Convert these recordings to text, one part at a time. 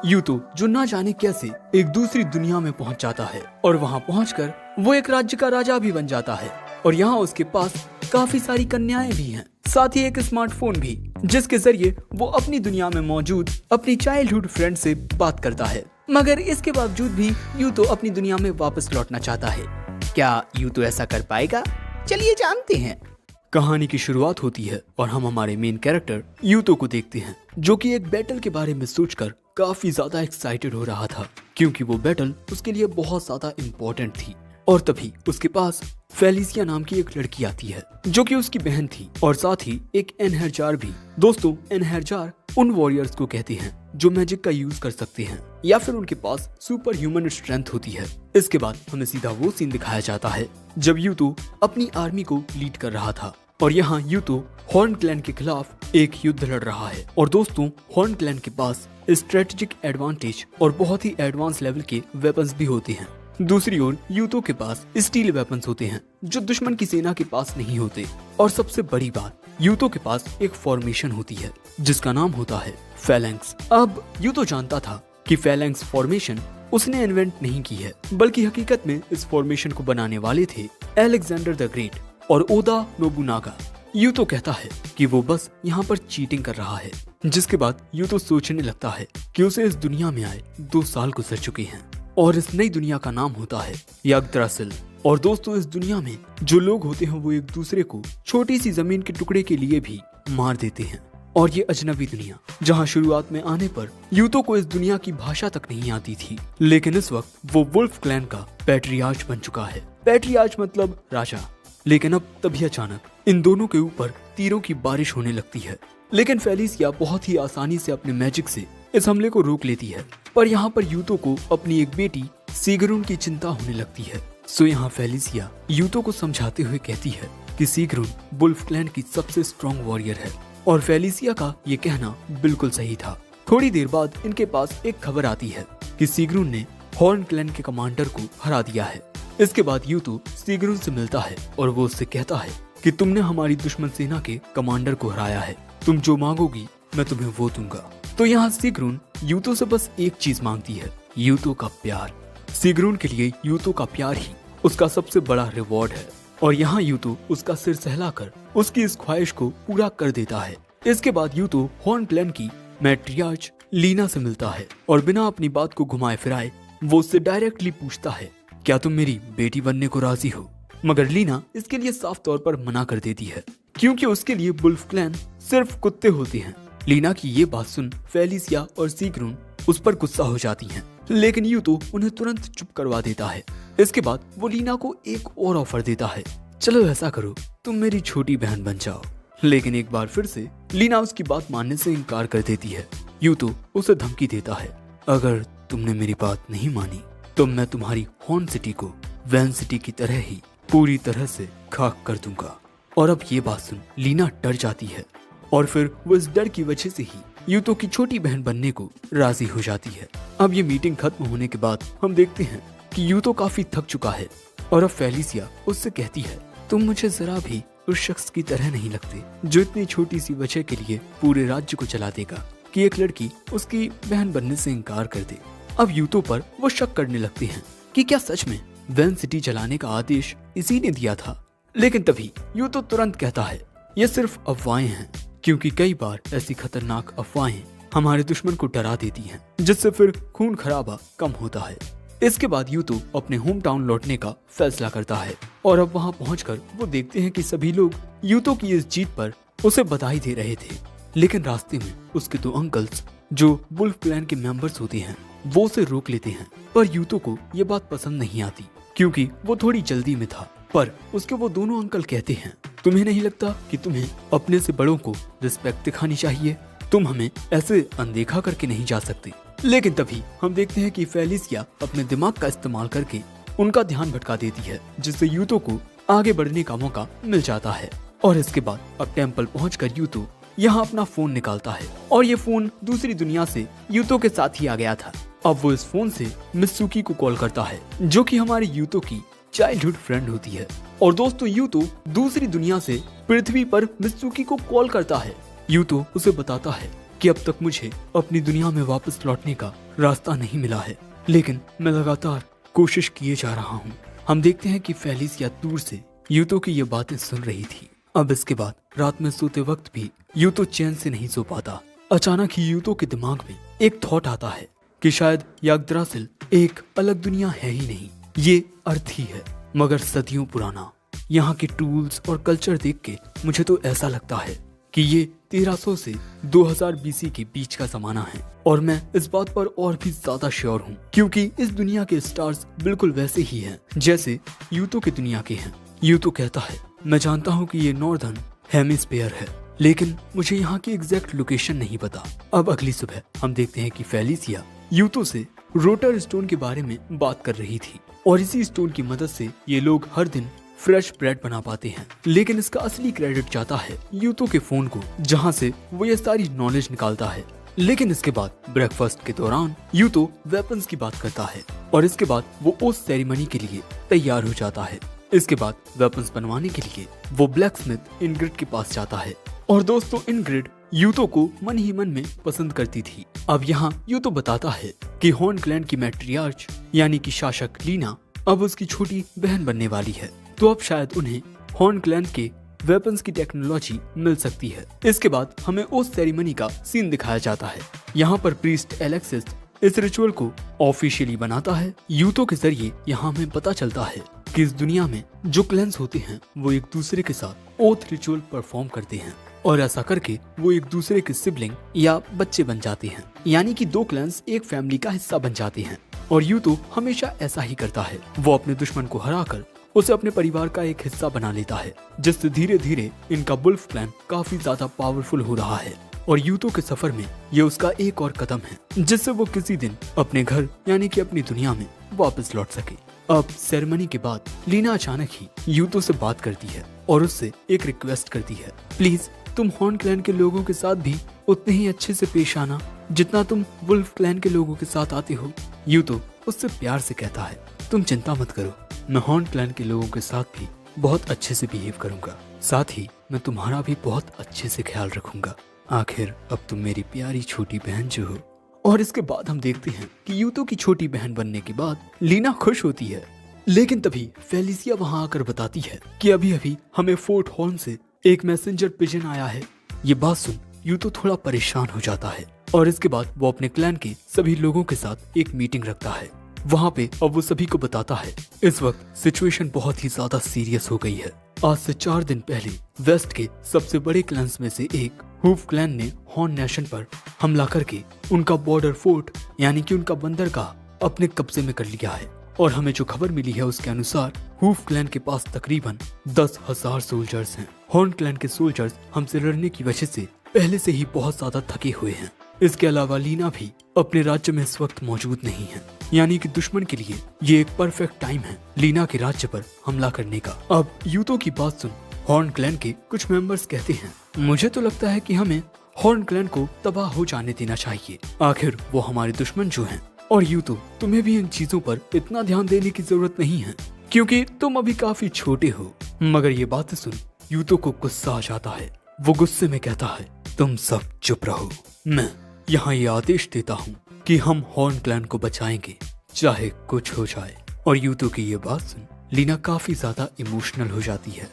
यूतो जो ना जाने कैसे एक दूसरी दुनिया में पहुंच जाता है और वहां पहुंचकर वो एक राज्य का राजा भी बन जाता है और यहाँ उसके पास काफी सारी कन्याएं भी हैं, साथ ही एक स्मार्टफोन भी, जिसके जरिए वो अपनी दुनिया में मौजूद अपनी चाइल्डहुड फ्रेंड से बात करता है। मगर इसके बावजूद भी यूतो अपनी दुनिया में वापस लौटना चाहता है। क्या यूतो ऐसा कर पाएगा? चलिए जानते हैं। कहानी की शुरुआत होती है और हम हमारे मेन कैरेक्टर यूतो को देखते हैं, जो कि एक बैटल के बारे में सोचकर काफी ज्यादा एक्साइटेड हो रहा था, क्योंकि वो बैटल उसके लिए बहुत ज्यादा इम्पोर्टेंट थी। और तभी उसके पास फेलिसिया नाम की एक लड़की आती है, जो कि उसकी बहन थी, और साथ ही एक एनहरजार भी। दोस्तों, एनहरजार उन वॉरियर्स को कहते हैं जो मैजिक का यूज कर सकते हैं या फिर उनके पास सुपर ह्यूमन स्ट्रेंथ होती है। इसके बाद हमें सीधा वो सीन दिखाया जाता है जब यूतो अपनी आर्मी को लीड कर रहा था और यहाँ यूतो हॉर्न क्लैन के खिलाफ एक युद्ध लड़ रहा है। और दोस्तों, हॉर्न क्लैन के पास स्ट्रेटेजिक एडवांटेज और बहुत ही एडवांस लेवल के वेपन्स भी होते हैं। दूसरी ओर यूतो के पास स्टील वेपन्स होते हैं जो दुश्मन की सेना के पास नहीं होते। और सबसे बड़ी बात, यूतो के पास एक फॉर्मेशन होती है जिसका नाम होता है फैलेंक्स। अब यूतो जानता था कि फैलेंक्स फॉर्मेशन उसने इन्वेंट नहीं की है, बल्कि हकीकत में इस फॉर्मेशन को बनाने वाले थे अलेक्जेंडर द ग्रेट और ओदा नोबुनागा। यूतो कहता है कि वो बस यहाँ पर चीटिंग कर रहा है, जिसके बाद यूतो सोचने लगता है कि उसे इस दुनिया में आए 2 साल गुजर चुके हैं और इस नई दुनिया का नाम होता है यग्द्रासिल। और दोस्तों, इस दुनिया में जो लोग होते हैं वो एक दूसरे को छोटी सी जमीन के टुकड़े के लिए भी मार देते हैं। और ये अजनबी दुनिया, जहाँ शुरुआत में आने पर यूतो को इस दुनिया की भाषा तक नहीं आती थी, लेकिन इस वक्त वो वुल्फ क्लैन का पैट्रियार्च बन चुका है। पैट्रियार्च मतलब राजा। लेकिन अब तभी अचानक इन दोनों के ऊपर तीरों की बारिश होने लगती है, लेकिन फेलिसिया बहुत ही आसानी से अपने मैजिक से इस हमले को रोक लेती है। पर यहाँ पर यूतो को अपनी एक बेटी सिगरुन की चिंता होने लगती है। सो यहाँ फेलिसिया यूतो को समझाते हुए कहती है कि सिगरुन वुल्फ क्लैन की सबसे स्ट्रॉन्ग वॉरियर है, और फेलिसिया का ये कहना बिल्कुल सही था। थोड़ी देर बाद इनके पास एक खबर आती है कि सिगरुन ने हॉर्न क्लैन के कमांडर को हरा दिया है। इसके बाद यूतो सिगरुन से मिलता है और वो उससे कहता है कि तुमने हमारी दुश्मन सेना के कमांडर को हराया है, तुम जो मांगोगी मैं तुम्हें वो दूंगा। तो यहाँ सिगरुन यूतो से बस एक चीज मांगती है, यूतो का प्यार। सिगरुन के लिए यूतो का प्यार ही उसका सबसे बड़ा रिवॉर्ड है, और यहाँ यूतो उसका सिर सहलाकर उसकी इस ख्वाहिश को पूरा कर देता है। इसके बाद यूतो हॉर्न क्लैन की मैट्रियार्च लीना से मिलता है और बिना अपनी बात को घुमाए फिराए वो उससे डायरेक्टली पूछता है, क्या तुम मेरी बेटी बनने को राजी हो? मगर लीना इसके लिए साफ तौर पर मना कर देती है, क्योंकि उसके लिए वुल्फ क्लैन सिर्फ कुत्ते होते हैं। लीना की ये बात सुन फेलिसिया और सिगरुन उस पर गुस्सा हो जाती हैं, लेकिन यूतो उन्हें तुरंत चुप करवा देता है। इसके बाद वो लीना को एक और ऑफर देता है, चलो ऐसा करो, तुम मेरी छोटी बहन बन जाओ। लेकिन एक बार फिर से लीना उसकी बात मानने से इनकार कर देती है। यूतो उसे धमकी देता है, अगर तुमने मेरी बात नहीं मानी तो मैं तुम्हारी हॉर्न सिटी को वैन सिटी की तरह ही पूरी तरह से खाक कर दूंगा। और अब ये बात सुन लीना डर जाती है और फिर वो इस डर की वजह से ही यूतो की छोटी बहन बनने को राजी हो जाती है। अब ये मीटिंग खत्म होने के बाद हम देखते हैं कि यूतो काफी थक चुका है और अब फेलिसिया उससे कहती है, तुम मुझे जरा भी उस शख्स की तरह नहीं लगते जो इतनी छोटी सी वजह के लिए पूरे राज्य को चला देगा कि एक लड़की उसकी बहन बनने से इनकार कर दे। अब यूतो पर वो शक करने लगते हैं कि क्या सच में वैन सिटी चलाने का आदेश इसी ने दिया था। लेकिन तभी यूतो तुरंत कहता है, ये सिर्फ अफवाहें हैं, क्योंकि कई बार ऐसी खतरनाक अफवाहें हमारे दुश्मन को डरा देती हैं, जिससे फिर खून खराबा कम होता है। इसके बाद यूतो अपने होम टाउन लौटने का फैसला करता है और अब वहाँ पहुंचकर वो देखते हैं कि सभी लोग यूतो की इस जीत पर उसे बधाई दे रहे थे। लेकिन रास्ते में उसके 2 अंकल्स जो वुल्फ क्लैन के मेंबर्स होते हैं वो उसे रोक लेते हैं, पर यूतो को ये बात पसंद नहीं आती क्योंकि वो थोड़ी जल्दी में था। पर उसके वो दोनों अंकल कहते हैं, तुम्हें नहीं लगता कि तुम्हें अपने से बड़ों को रिस्पेक्ट दिखानी चाहिए? तुम हमें ऐसे अनदेखा करके नहीं जा सकते। लेकिन तभी हम देखते हैं कि फेलिसिया अपने दिमाग का इस्तेमाल करके उनका ध्यान भटका देती है, जिससे यूतो को आगे बढ़ने का मौका मिल जाता है। और इसके बाद अब टेम्पल पहुंचकर यूतो यहाँ अपना फोन निकालता है और ये फोन दूसरी दुनिया से यूतो के साथ ही आ गया था। अब वो इस फोन से मित्सुकी को कॉल करता है, जो कि हमारे यूतो की चाइल्डहुड फ्रेंड होती है। और दोस्तों, यूतो दूसरी दुनिया से पृथ्वी पर मित्सुकी को कॉल करता है। यूतो उसे बताता है कि अब तक मुझे अपनी दुनिया में वापस लौटने का रास्ता नहीं मिला है, लेकिन मैं लगातार कोशिश किए जा रहा हूँ। हम देखते हैं कि फेलिसिया दूर से यूतो की ये बातें सुन रही थी। अब इसके बाद रात में सोते वक्त भी यूतो चैन से नहीं सो पाता। अचानक ही यूतो के दिमाग में एक थॉट आता है कि शायद याग्द्रासिल एक अलग दुनिया है ही नहीं, ये अर्थ ही है, मगर सदियों पुराना। यहाँ के टूल्स और कल्चर देख के मुझे तो ऐसा लगता है कि ये 1300 से 2000 बीसी के बीच का जमाना है। और मैं इस बात पर और भी ज्यादा श्योर हूँ, क्योंकि इस दुनिया के स्टार्स बिल्कुल वैसे ही हैं जैसे यूतो की दुनिया के हैं। यूतो कहता है, मैं जानता हूँ कि ये नॉर्दर्न हेमिस्फीयर है, लेकिन मुझे यहाँ की एग्जैक्ट लोकेशन नहीं पता। अब अगली सुबह हम देखते हैं कि फेलिसिया यूतो से रोटर स्टोन के बारे में बात कर रही थी, और इसी स्टोन की मदद से ये लोग हर दिन फ्रेश ब्रेड बना पाते हैं। लेकिन इसका असली क्रेडिट जाता है यूतो के फोन को, जहाँ से वो ये सारी नॉलेज निकालता है। लेकिन इसके बाद ब्रेकफास्ट के दौरान यूतो वेपन्स की बात करता है, और इसके बाद वो उस सेरेमनी के लिए तैयार हो जाता है। इसके बाद वेपन्स बनवाने के लिए वो ब्लैक स्मिथ इनग्रिड के पास जाता है। और दोस्तों, इनग्रिड यूतो को मन ही मन में पसंद करती थी। अब यहाँ यूतो बताता है कि हॉर्न क्लैन की मैट्रियार्च यानी कि शासक लीना अब उसकी छोटी बहन बनने वाली है, तो अब शायद उन्हें हॉर्न क्लैन के वेपन्स की टेक्नोलॉजी मिल सकती है। इसके बाद हमें उस सेरेमनी का सीन दिखाया जाता है। यहाँ पर प्रीस्ट एलेक्सिस इस रिचुअल को ऑफिशियली बनाता है। यूतो के जरिए यहाँ हमें पता चलता है कि इस दुनिया में जो क्लैंस होते हैं वो एक दूसरे के साथ ओथ रिचुअल परफॉर्म करते हैं, और ऐसा करके वो एक दूसरे के सिबलिंग या बच्चे बन जाते हैं, यानी कि दो क्लैंस एक फैमिली का हिस्सा बन जाते हैं। और यूतो हमेशा ऐसा ही करता है, वो अपने दुश्मन को हराकर उसे अपने परिवार का एक हिस्सा बना लेता है, जिससे धीरे धीरे इनका वुल्फ क्लैन काफी ज्यादा पावरफुल हो रहा है। और यूतो के सफर में ये उसका एक और कदम है, जिससे वो किसी दिन अपने घर यानी कि अपनी दुनिया में वापस लौट सके। अब सेरेमनी के बाद लीना अचानक ही यूतो से बात करती है और उससे एक रिक्वेस्ट करती है, प्लीज तुम हॉर्न क्लैन के लोगों के साथ भी उतने ही अच्छे से पेश आना जितना तुम वुल्फ क्लैन के लोगों के साथ आते हो। यूतो उससे प्यार से कहता है, तुम चिंता मत करो, मैं हॉर्न क्लैन के लोगों के साथ भी बहुत अच्छे से बिहेव करूंगा, साथ ही मैं तुम्हारा भी बहुत अच्छे से ख्याल रखूंगा। आखिर अब तुम मेरी प्यारी छोटी बहन जो हो। और इसके बाद हम देखते हैं कि यूतो की छोटी बहन बनने के बाद लीना खुश होती है, लेकिन तभी फेलिसिया वहां आकर बताती है कि अभी अभी हमें फोर्ट हॉर्न से एक मैसेंजर पिजन आया है। ये बात सुन यूतो थोड़ा परेशान हो जाता है, और इसके बाद वो अपने क्लैन के सभी लोगों के साथ एक मीटिंग रखता है। वहाँ पे अब वो सभी को बताता है, इस वक्त सिचुएशन बहुत ही ज्यादा सीरियस हो गई है। आज से 4 दिन पहले वेस्ट के सबसे बड़े क्लैंस में से एक हूफ क्लैन ने हॉर्न नेशन पर हमला करके उनका बॉर्डर फोर्ट यानी कि उनका बंदरगाह अपने कब्जे में कर लिया है। और हमें जो खबर मिली है उसके अनुसार हूफ क्लैन के पास तकरीबन 10,000 सोल्जर्स हैं। हॉर्न क्लैन के सोल्जर्स हमसे लड़ने की वजह से पहले से ही बहुत ज्यादा थके हुए हैं। इसके अलावा लीना भी अपने राज्य में इस वक्त मौजूद नहीं है, यानी कि दुश्मन के लिए ये एक परफेक्ट टाइम है लीना के राज्य पर हमला करने का। अब यूतो की बात सुन हॉर्न क्लैन के कुछ मेंबर्स कहते हैं, मुझे तो लगता है कि हमें हॉर्न क्लैन को तबाह हो जाने देना चाहिए, आखिर वो हमारे दुश्मन जो हैं। और यूतो, तुम्हें भी इन चीजों पर इतना ध्यान देने की जरूरत नहीं है, क्योंकि तुम अभी काफी छोटे हो। मगर ये बातें सुन यूतो को गुस्सा आ जाता है। वो गुस्से में कहता है, तुम सब चुप रहो, मैं यहाँ ये आदेश देता हूँ कि हम हॉर्न क्लैन को बचाएंगे चाहे कुछ हो जाए। और यूतो की ये बात सुन लीना काफी ज्यादा इमोशनल हो जाती है।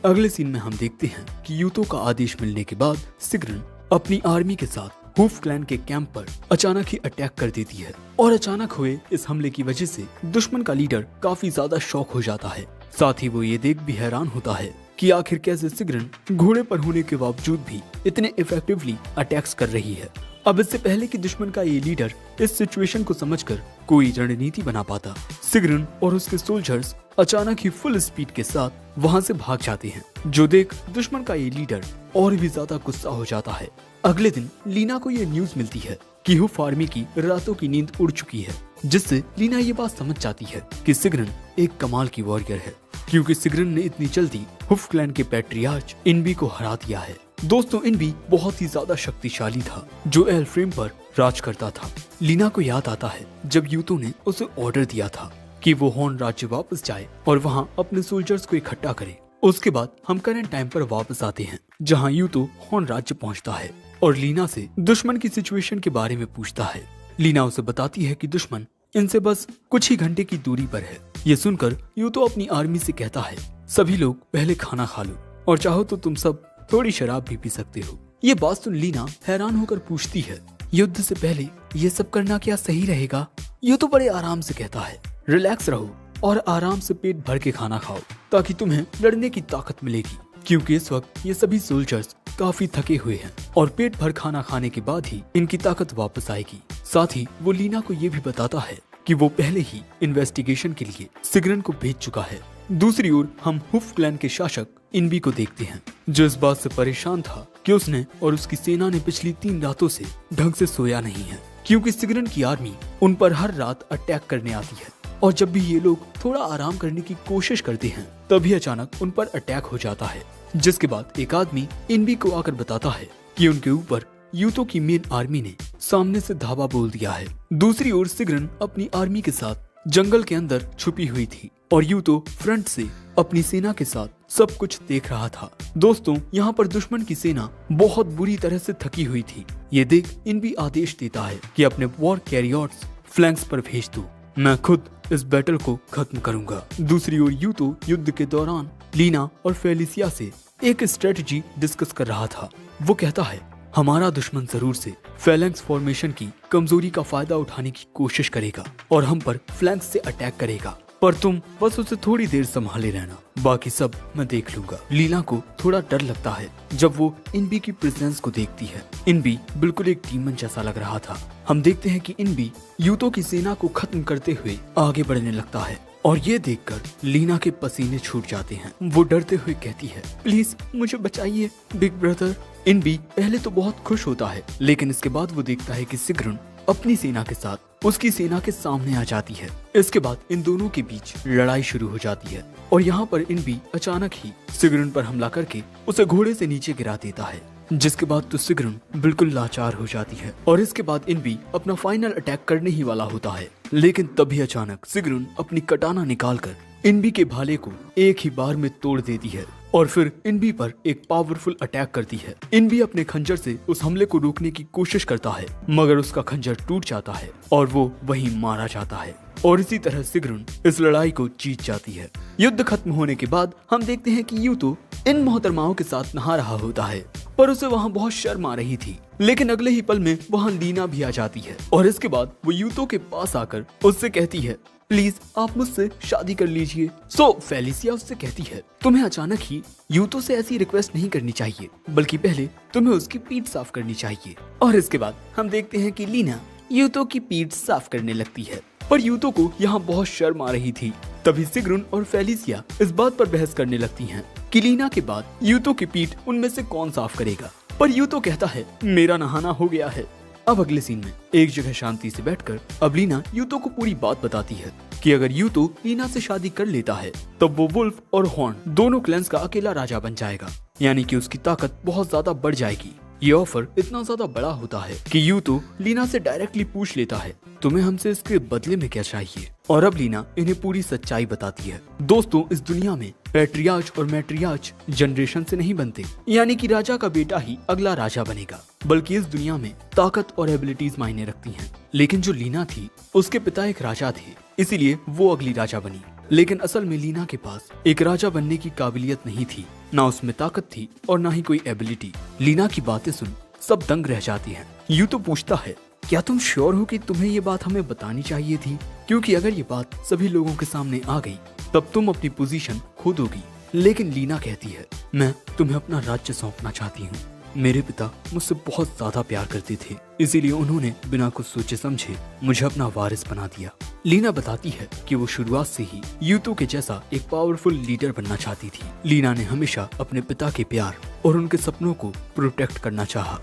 अगले सीन में हम देखते हैं कि यूतो का आदेश मिलने के बाद सिग्रन अपनी आर्मी के साथ हूफ क्लैन के कैंप पर अचानक ही अटैक कर देती है। और अचानक हुए इस हमले की वजह से दुश्मन का लीडर काफी ज्यादा शॉक हो जाता है। साथ ही वो ये देख भी हैरान होता है कि आखिर कैसे सिग्रन घोड़े पर होने के बावजूद भी इतने इफेक्टिवली अटैक्स कर रही है। अब इससे पहले कि दुश्मन का ये लीडर इस सिचुएशन को समझकर कोई रणनीति बना पाता, सिग्रन और उसके सोल्जर्स अचानक ही फुल स्पीड के साथ वहां से भाग जाते हैं, जो देख दुश्मन का ये लीडर और भी ज्यादा गुस्सा हो जाता है। अगले दिन लीना को ये न्यूज मिलती है कि हूफ आर्मी की रातों की नींद उड़ चुकी है, जिससे लीना ये बात समझ जाती है कि सिग्रन एक कमाल की वॉरियर है, क्योंकि सिग्रन ने इतनी जल्दी हूफ क्लैन के पैट्रियार्च इनबी को हरा दिया है। दोस्तों, इनबी बहुत ही ज्यादा शक्तिशाली था जो एल्फ्रेम पर राज करता था। लीना को याद आता है जब यूतो ने उसे ऑर्डर दिया था कि वो हॉर्न राज्य वापस जाए और वहाँ अपने सोल्जर्स को इकट्ठा करे। उसके बाद हम करंट टाइम पर वापस आते हैं, जहाँ यूतो हॉर्न राज्य पहुँचता है और लीना से दुश्मन की सिचुएशन के बारे में पूछता है। लीना उसे बताती है कि दुश्मन इनसे बस कुछ ही घंटे की दूरी पर है। ये सुनकर यूतो अपनी आर्मी से कहता है, सभी लोग पहले खाना खा लो और चाहो तो तुम सब थोड़ी शराब भी पी सकते हो। ये बात सुन लीना हैरान होकर पूछती है, युद्ध से पहले ये सब करना क्या सही रहेगा? यूतो बड़े आराम से कहता है, रिलैक्स रहो और आराम से पेट भर के खाना खाओ ताकि तुम्हें लड़ने की ताकत मिलेगी, क्योंकि इस वक्त ये सभी सोल्जर्स काफी थके हुए हैं और पेट भर खाना खाने के बाद ही इनकी ताकत वापस आएगी। साथ ही वो लीना को ये भी बताता है कि वो पहले ही इन्वेस्टिगेशन के लिए सिग्रन को भेज चुका है। दूसरी ओर हम हुफ क्लैन के शासक इनबी को देखते हैं, जो इस बात से परेशान था कि उसने और उसकी सेना ने पिछली 3 रातों से ढंग से सोया नहीं है, क्योंकि सिग्रन की आर्मी उन पर हर रात अटैक करने आती है और जब भी ये लोग थोड़ा आराम करने की कोशिश करते हैं तभी अचानक उन पर अटैक हो जाता है। जिसके बाद एक आदमी इनबी को आकर बताता है कि उनके ऊपर यूतो की मेन आर्मी ने सामने से धावा बोल दिया है। दूसरी ओर सिग्रन अपनी आर्मी के साथ जंगल के अंदर छुपी हुई थी और यूतो फ्रंट से अपनी सेना के साथ सब कुछ देख रहा था। दोस्तों, यहाँ पर दुश्मन की सेना बहुत बुरी तरह से थकी हुई थी। ये देख इनबी आदेश देता है कि अपने वॉर कैरियर्स फ्लैंक्स पर भेज दो, मैं खुद इस बैटल को खत्म करूंगा। दूसरी ओर यूतो युद्ध के दौरान लीना और फेलिसिया से एक स्ट्रेटजी डिस्कस कर रहा था। वो कहता है, हमारा दुश्मन जरूर से फैलेंक्स फॉर्मेशन की कमजोरी का फायदा उठाने की कोशिश करेगा और हम पर फ्लैंक्स से अटैक करेगा, पर तुम बस उसे थोड़ी देर संभाले रहना, बाकी सब मैं देख लूंगा। लीना को थोड़ा डर लगता है जब वो इनबी की प्रेजेंस को देखती है। इनबी बिल्कुल एक डीमन जैसा लग रहा था। हम देखते हैं कि इनबी यूतो की सेना को खत्म करते हुए आगे बढ़ने लगता है और ये देखकर लीना के पसीने छूट जाते हैं। वो डरते हुए कहती है, प्लीज मुझे बचाइए बिग ब्रदर। इनबी पहले तो बहुत खुश होता है, लेकिन इसके बाद वो देखता है कि सिग्रन अपनी सेना के साथ उसकी सेना के सामने आ जाती है। इसके बाद इन दोनों के बीच लड़ाई शुरू हो जाती है और यहाँ पर इनबी अचानक ही सिग्रन पर हमला करके उसे घोड़े से नीचे गिरा देता है, जिसके बाद तो सिग्रन बिल्कुल लाचार हो जाती है और इसके बाद इनबी अपना फाइनल अटैक करने ही वाला होता है। लेकिन तभी अचानक सिग्रन अपनी कटाना निकालकर इनबी के भाले को एक ही बार में तोड़ देती है और फिर इनबी पर एक पावरफुल अटैक करती है। इनबी अपने खंजर से उस हमले को रोकने की कोशिश करता है, मगर उसका खंजर टूट जाता है और वो वहीं मारा जाता है और इसी तरह सिग्रन इस लड़ाई को जीत जाती है। युद्ध खत्म होने के बाद हम देखते हैं कि यूतो इन मोहतरमाओं के साथ नहा रहा होता है, पर उसे वहाँ बहुत शर्म आ रही थी। लेकिन अगले ही पल में वहाँ लीना भी आ जाती है और इसके बाद वो यूतो के पास आकर उससे कहती है, प्लीज आप मुझसे शादी कर लीजिए। फेलिसिया उससे कहती है, तुम्हें अचानक ही यूतो से ऐसी रिक्वेस्ट नहीं करनी चाहिए, बल्कि पहले तुम्हें उसकी पीठ साफ करनी चाहिए। और इसके बाद हम देखते हैं कि लीना यूतो की पीठ साफ करने लगती है, पर यूतो को यहाँ बहुत शर्म आ रही थी। तभी सिग्रन और फेलिसिया इस बात पर बहस करने लगती हैं कि लीना के बाद यूतो की पीठ उनमें से कौन साफ करेगा। पर यूतो कहता है, मेरा नहाना हो गया है। अब अगले सीन में एक जगह शांति से बैठकर अब लीना यूतो को पूरी बात बताती है कि अगर यूतो लीना से शादी कर लेता है तब वो वुल्फ और हॉर्न दोनों क्लैंस का अकेला राजा बन जाएगा, यानी कि उसकी ताकत बहुत ज्यादा बढ़ जाएगी। ये ऑफर इतना ज्यादा बड़ा होता है कि यूतो लीना से डायरेक्टली पूछ लेता है, तुम्हें हमसे इसके बदले में क्या चाहिए? और अब लीना इन्हें पूरी सच्चाई बताती है। दोस्तों, इस दुनिया में पैट्रियार्च और मैट्रियार्च जनरेशन से नहीं बनते, यानी कि राजा का बेटा ही अगला राजा बनेगा, बल्कि इस दुनिया में ताकत और एबिलिटीज मायने रखती हैं। लेकिन जो लीना थी उसके पिता एक राजा थे, इसीलिए वो अगली राजा बनी। लेकिन असल में लीना के पास एक राजा बनने की काबिलियत नहीं थी, ना उसमें ताकत थी और ना ही कोई एबिलिटी। लीना की बातें सुन सब दंग रह जाती हैं। यूतो पूछता है, क्या तुम श्योर हो कि तुम्हें ये बात हमें बतानी चाहिए थी? क्योंकि अगर ये बात सभी लोगों के सामने आ गई तब तुम अपनी पोजीशन खो दोगी। लेकिन लीना कहती है, मैं तुम्हें अपना राज्य सौंपना चाहती हूँ। मेरे पिता मुझसे बहुत ज्यादा प्यार करते थे, इसीलिए उन्होंने बिना कुछ सोचे समझे मुझे अपना वारिस बना दिया। लीना बताती है कि वो शुरुआत से ही यूतो के जैसा एक पावरफुल लीडर बनना चाहती थी। लीना ने हमेशा अपने पिता के प्यार और उनके सपनों को प्रोटेक्ट करना चाहा,